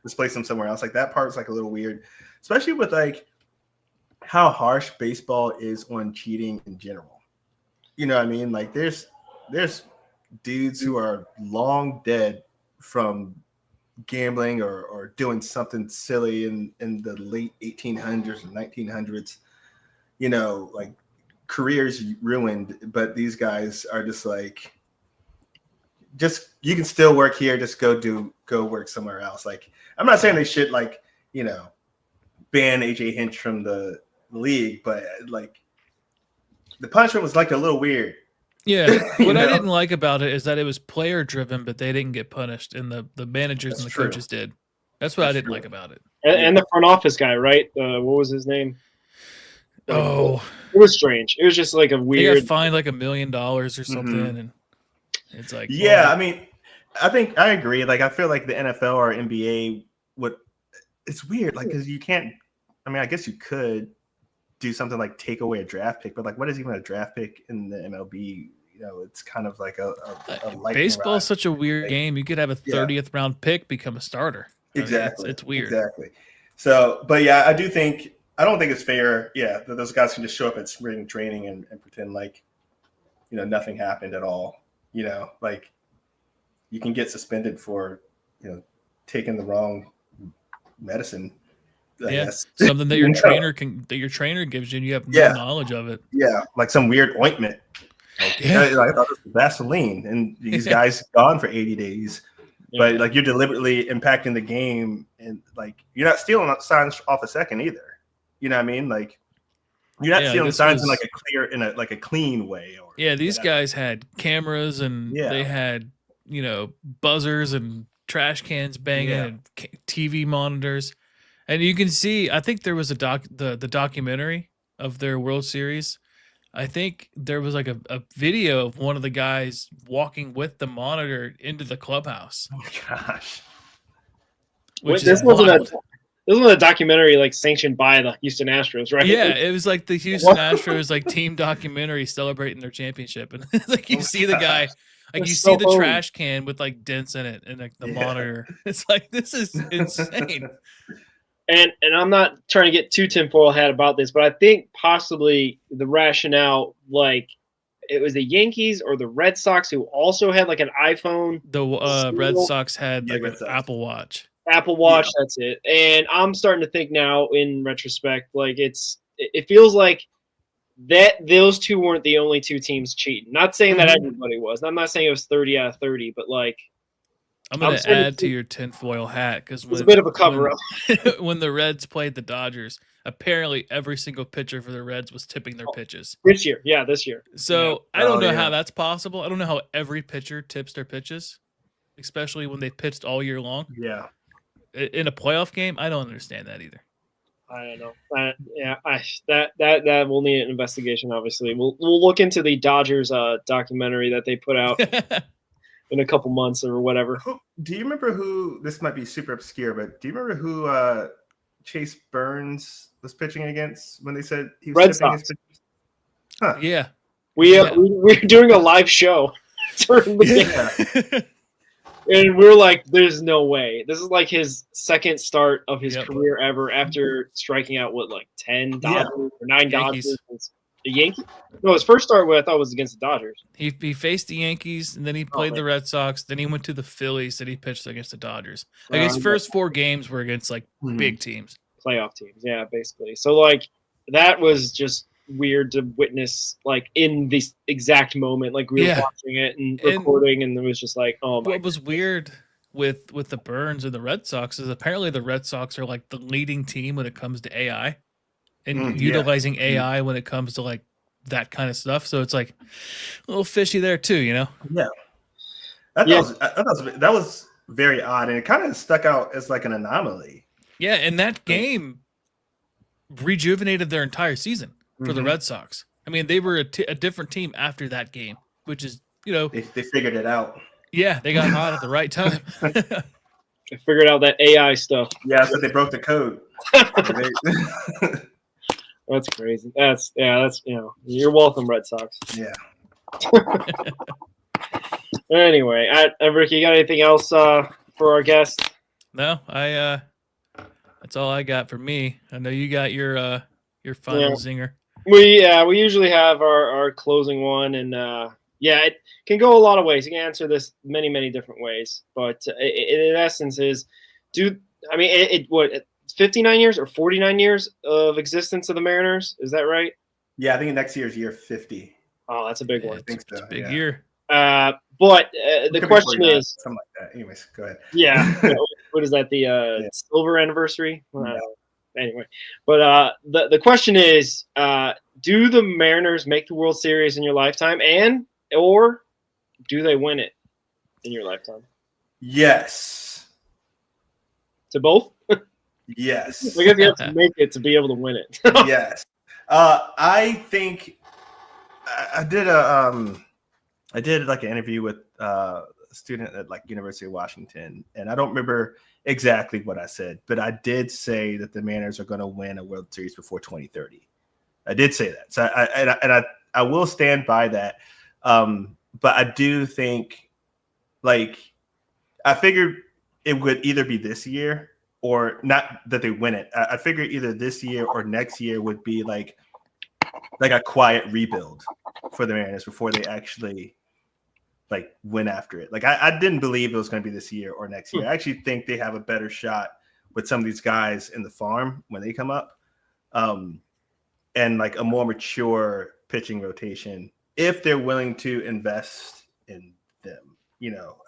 S4: displace them somewhere else. Like that part's like a little weird, especially with like how harsh baseball is on cheating in general. You know what I mean? Like there's dudes who are long dead from gambling or doing something silly in the late 1800s and 1900s, like careers ruined, but these guys are just like, you can still work here, just go work somewhere else. Like, I'm not saying they should like, ban AJ Hinch from the league, but like the punishment was like a little weird.
S5: Yeah. What I didn't like about it is that it was player driven, but they didn't get punished, and the managers and the coaches did. That's what I didn't like about it.
S3: And the front office guy, right? What was his name?
S5: Oh,
S3: it was strange. It was just like a weird.
S5: They got fined like $1 million or something, and it's like,
S4: I mean, I think I agree. Like, I feel like the NFL or NBA would. It's weird, like, because you can't. I mean, I guess you could do something like take away a draft pick, but like, what is even a draft pick in the MLB? It's kind of like a
S5: baseball is such a weird game. You could have a 30th round pick become a starter.
S4: Exactly.
S5: I mean, it's weird.
S4: Exactly. So, but yeah, I don't think it's fair. Yeah, that those guys can just show up at spring training and pretend like, nothing happened at all. Like you can get suspended for, taking the wrong medicine. I guess.
S5: Something that your trainer gives you, and you have no knowledge of it.
S4: Yeah, like some weird ointment. Like, I thought it was Vaseline, and these guys gone for 80 days. But like you're deliberately impacting the game, and like you're not stealing signs off a second either. You know what I mean? Like you're not stealing signs in a clean way. Or
S5: these guys had cameras, and they had buzzers and trash cans banging and TV monitors. And you can see, I think there was the documentary of their World Series. I think there was like a video of one of the guys walking with the monitor into the clubhouse.
S4: Oh my gosh!
S3: This wasn't a documentary like sanctioned by the Houston Astros, right?
S5: Yeah, it was like the Houston Astros like team documentary celebrating their championship, and like you see the guy, like you see the trash can with like dents in it, and like the monitor. It's like, this is insane.
S3: And I'm not trying to get too tinfoil hat about this, but I think possibly the rationale, like it was the Yankees or the Red Sox who also had like an iPhone.
S5: The Red Sox had like an Apple Watch.
S3: Apple Watch, that's it. And I'm starting to think now, in retrospect, like it feels like that those two weren't the only two teams cheating. Not saying that everybody was. I'm not saying it was 30 out of 30, but like
S5: I'm going to add to your tinfoil hat because
S3: it's a bit of a cover up.
S5: When the Reds played the Dodgers, apparently every single pitcher for the Reds was tipping their pitches.
S3: This year. Yeah, this year.
S5: So I don't know how that's possible. I don't know how every pitcher tips their pitches, especially when they pitched all year long.
S4: Yeah.
S5: In a playoff game, I don't understand that either.
S3: I don't know. That will need an investigation. Obviously, we'll look into the Dodgers documentary that they put out in a couple months or whatever.
S4: Do you remember who? This might be super obscure, but do you remember who Chase Burns was pitching against when they said he was
S3: Red
S4: tipping
S3: Sox?
S4: his pitches? Huh.
S5: Yeah,
S3: we're doing a live show during the game. And we're like, there's no way. This is like his second start of his career ever after striking out, 10 Dodgers or 9
S5: Yankees.
S3: Dodgers? The Yankees? No, his first start, I thought, was against the Dodgers.
S5: He faced the Yankees, and then he played the Red Sox. Then he went to the Phillies, and he pitched against the Dodgers. Like his first 4 games were against big teams.
S3: Playoff teams, yeah, basically. So, that was just weird to witness, in this exact moment. We were watching it and recording, and it was just like, oh my.
S5: What was weird with the Burns and the Red Sox is apparently the Red Sox are the leading team when it comes to AI and utilizing AI when it comes to that kind of stuff. So it's a little fishy there too,
S4: Yeah. That was very odd, and it kind of stuck out as an anomaly.
S5: Yeah, and that game rejuvenated their entire season for the Red Sox. I mean, they were a different team after that game, which is,
S4: they figured it out.
S5: Yeah, they got hot at the right time.
S3: They figured out that AI stuff.
S4: Yeah, so they broke the code.
S3: That's crazy. That's you're welcome, Red Sox.
S4: Yeah.
S3: Anyway, Ricky, you got anything else for our guest?
S5: No, that's all I got for me. I know you got your final zinger.
S3: We usually have our closing one, and it can go a lot of ways. You can answer this many different ways, but in essence is, 59 years or 49 years of existence of the Mariners? Is that right?
S4: Yeah, I think next year is year 50.
S3: Oh, that's a big one.
S4: I think so.
S5: It's a big year.
S3: But the question is
S4: something like that. Anyways, go ahead.
S3: Yeah. What is that? The silver anniversary? Anyway, but the question is, do the Mariners make the World Series in your lifetime, or do they win it in your lifetime?
S4: Yes.
S3: To both?
S4: Yes.
S3: I guess you have to make it to be able to win it.
S4: Yes. I think I did an interview with a student at University of Washington, and I don't remember exactly what I said, but I did say that the Mariners are going to win a World Series before 2030. I did say that, so I will stand by that. But I do think, I figured it would either be this year or not that they win it. I figured either this year or next year would be like a quiet rebuild for the Mariners before they actually win after it. I didn't believe it was going to be this year or next year. I actually think they have a better shot with some of these guys in the farm when they come up, and a more mature pitching rotation if they're willing to invest in them.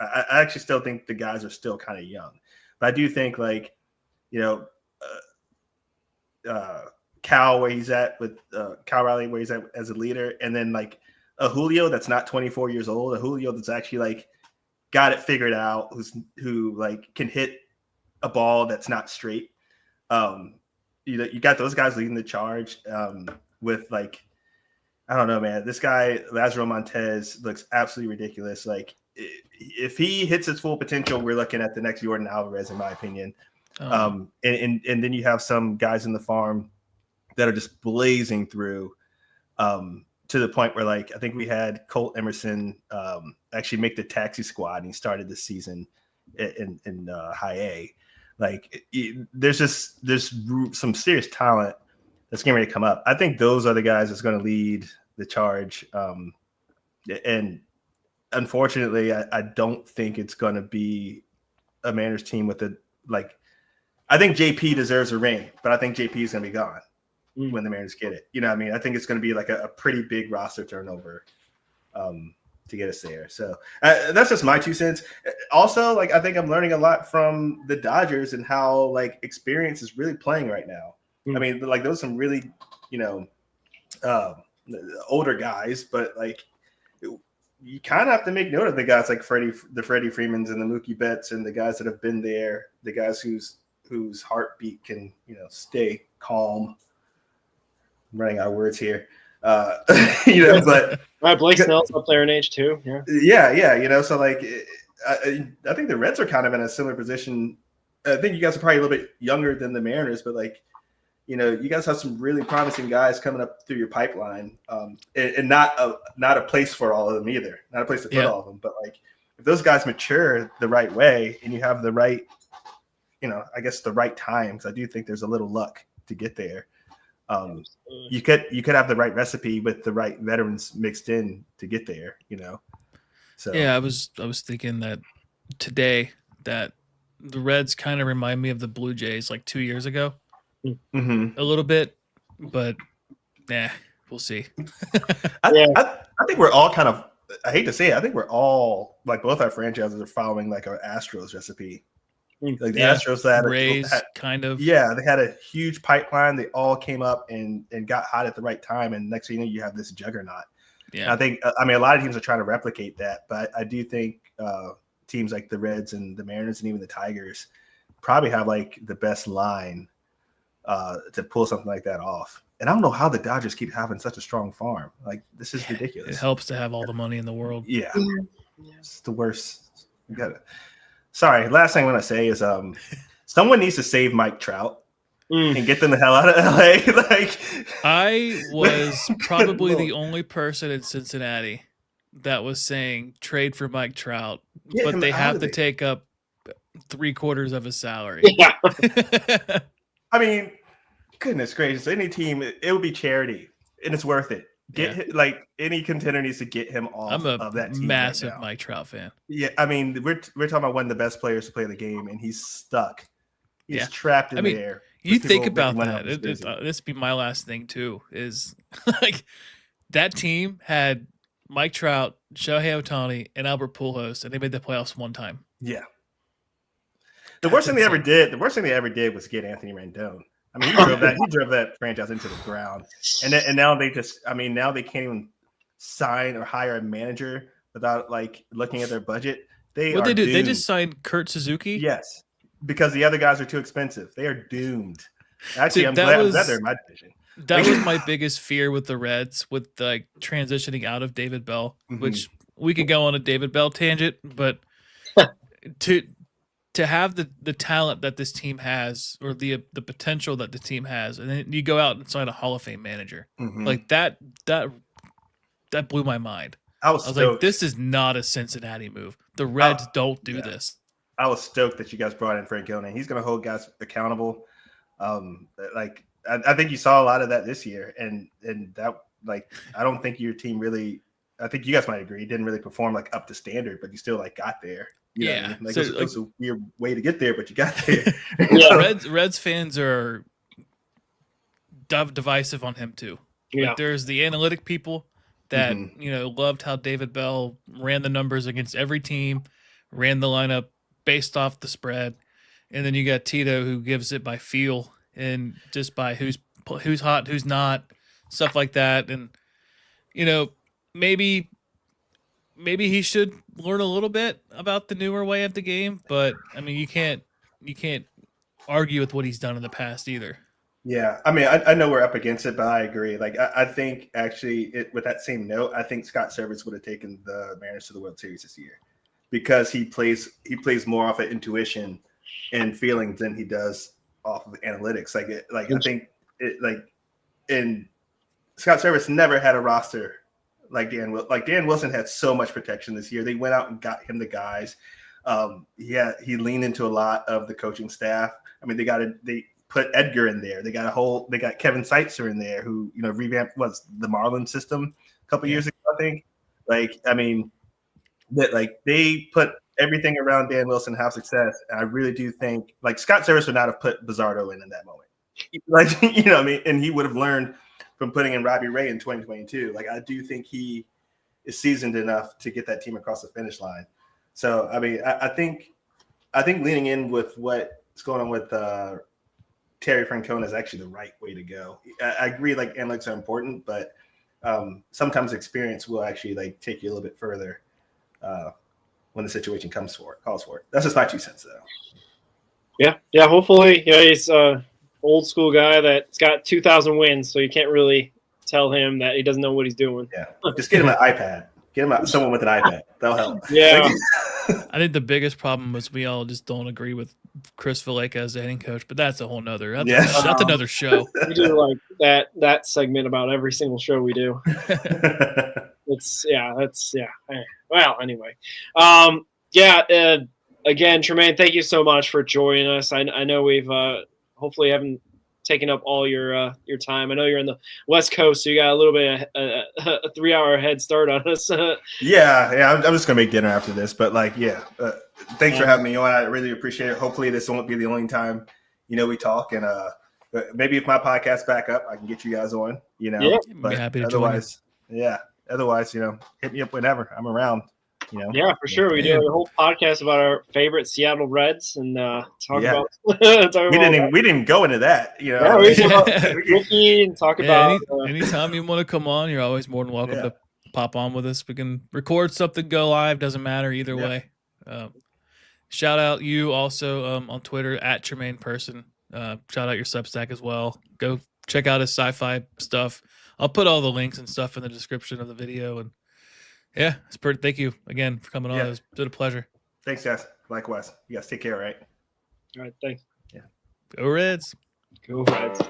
S4: I actually still think the guys are still kind of young, but I do think Cal, where he's at with Cal Riley, where he's at as a leader, and then a Julio that's not 24 years old, a Julio that's actually got it figured out, who can hit a ball that's not straight. You got those guys leading the charge with I don't know, man. This guy Lazaro Montez looks absolutely ridiculous. If he hits his full potential, we're looking at the next Jordan Alvarez, in my opinion. And then you have some guys in the farm that are just blazing through to the point where I think we had Colt Emerson actually make the taxi squad, and he started this season in high A. There's some serious talent that's getting ready to come up. I think those are the guys that's going to lead the charge. And unfortunately, I don't think it's going to be a Mariners team with like I think JP deserves a ring, but I think JP is going to be gone when the Mariners get it. You know what I mean? I think it's going to be like a pretty big roster turnover to get us there. So that's just my 2 cents. Also, like I think I'm learning a lot from the Dodgers and how like experience is really playing right now. I mean, like those are some really, older guys, but like you kind of have to make note of the guys like Freddie Freemans and the Mookie Betts and the guys that have been there, the guys whose heartbeat can, stay calm. I'm running out of words here. But
S3: Blake Snell's up there in age too.
S4: Yeah. So like, I think the Reds are kind of in a similar position. I think you guys are probably a little bit younger than the Mariners, but like, you guys have some really promising guys coming up through your pipeline, and not a place for all of them either. Not a place to put all of them, but like if those guys mature the right way and you have the right, I guess the right times, I do think there's a little luck to get there. You could have the right recipe with the right veterans mixed in to get there. So
S5: yeah, I was thinking that today that the Reds kind of remind me of the Blue Jays like 2 years ago.
S4: Mm-hmm.
S5: A little bit, but we'll see.
S4: I think we're all kind of, I hate to say it, I think we're all like both our franchises are following like our Astros recipe. Like the Astros that
S5: Rays kind of.
S4: Yeah, they had a huge pipeline. They all came up and got hot at the right time. And next thing you know, you have this juggernaut.
S5: Yeah.
S4: And I mean, a lot of teams are trying to replicate that, but I do think teams like the Reds and the Mariners and even the Tigers probably have like the best line to pull something like that off. And I don't know how the Dodgers keep having such a strong farm. Like this is ridiculous.
S5: It helps to have all the money in the world.
S4: Yeah. It's the worst. You got it. Sorry, last thing I want to say is someone needs to save Mike Trout and get them the hell out of LA. Like
S5: I was probably the only person in Cincinnati that was saying trade for Mike Trout, but they have to take up 3/4 of his salary.
S3: Yeah.
S4: I mean, goodness gracious, any team, it would be charity, and it's worth it. Like any contender needs to get him off of that team.
S5: Massive Mike Trout fan.
S4: Yeah, I mean, we're talking about one of the best players to play the game, and he's stuck. He's trapped in there.
S5: You think about that. This would be my last thing too. Is like that team had Mike Trout, Shohei Ohtani, and Albert Pujols, and they made the playoffs one time.
S4: Yeah. The worst thing they ever did was get Anthony Rendon. I mean, he drove that franchise into the ground. And now they can't even sign or hire a manager without like looking at their budget. What they do? Doomed.
S5: They just signed Kurt Suzuki?
S4: Yes. Because the other guys are too expensive. They are doomed. Actually, I'm glad they're in my division.
S5: That was my biggest fear with the Reds, with like transitioning out of David Bell, which we could go on a David Bell tangent, but to have the talent that this team has, or the potential that the team has, and then you go out and sign a Hall of Fame manager like that blew my mind. I was like, this is not a Cincinnati move. The Reds don't do this.
S4: I was stoked that you guys brought in Frank Gillen. He's going to hold guys accountable. Like I think you saw a lot of that this year, and that like I don't think your team really. I think you guys might agree didn't really perform like up to standard, but you still like got there. You know what I mean? Like, it was a weird way to get there, but you got there.
S5: Reds fans are divisive on him too.
S3: Yeah.
S5: Like, there's the analytic people that loved how David Bell ran the numbers against every team, ran the lineup based off the spread, and then you got Tito who gives it by feel and just by who's hot, who's not, stuff like that. And maybe he should learn a little bit about the newer way of the game, but I mean, you can't argue with what he's done in the past either.
S4: Yeah, I mean, I know we're up against it, but I agree. Like, I think actually, with that same note, I think Scott Servais would have taken the Mariners to the World Series this year because he plays more off of intuition and feelings than he does off of analytics. I think and Scott Servais never had a roster like Dan Wilson had so much protection this year. They went out and got him the guys. He leaned into a lot of the coaching staff. I mean, they put Edgar in there. They got Kevin Seitzer in there who, revamped the Marlin system a couple years ago, I think. Like, I mean, they put everything around Dan Wilson have success. And I really do think like Scott Service would not have put Bizzardo in that moment. Like, you know what I mean? And he would have learned from putting in Robbie Ray in 2022. Like, I do think he is seasoned enough to get that team across the finish line. So, I mean, I think leaning in with what's going on with Terry Francona is actually the right way to go. I agree, like, analytics are important, but sometimes experience will actually like take you a little bit further when the situation calls for it. That's just my 2 cents, though.
S3: Yeah. Hopefully, he's old school guy that's got 2,000 wins, so you can't really tell him that he doesn't know what he's doing.
S4: Yeah, just get him an iPad. Get him someone with an iPad. That'll help.
S3: Yeah.
S5: I think the biggest problem was we all just don't agree with Chris Valleca as the hitting coach, but that's a whole nother. That's another show.
S3: We do like that segment about every single show we do. Well, anyway, again, Tremayne, thank you so much for joining us. I know we've hopefully haven't taken up all your time. I know you're in the West Coast, so you got a little bit of a 3-hour head start on us.
S4: Yeah. I'm just gonna make dinner after this, but like, thanks for having me on. I really appreciate it. Hopefully, this won't be the only time we talk, and maybe if my podcast back up, I can get you guys on.
S5: But be happy to
S4: otherwise, hit me up whenever. I'm around.
S3: Yeah, for sure. We do a whole podcast about our favorite Seattle Reds and talk about.
S4: We didn't go into that.
S3: Yeah, we talk about Ricky and talk about.
S5: Anytime you want to come on, you're always more than welcome to pop on with us. We can record something, go live. Doesn't matter either way. Shout out you also on Twitter at Tremayne Person. Shout out your Substack as well. Go check out his sci-fi stuff. I'll put all the links and stuff in the description of the video. And thank you again for coming on. It was a pleasure.
S4: Thanks, guys. Likewise. You guys take care, all right?
S3: All right, thanks.
S5: Go Reds.
S3: Go Reds.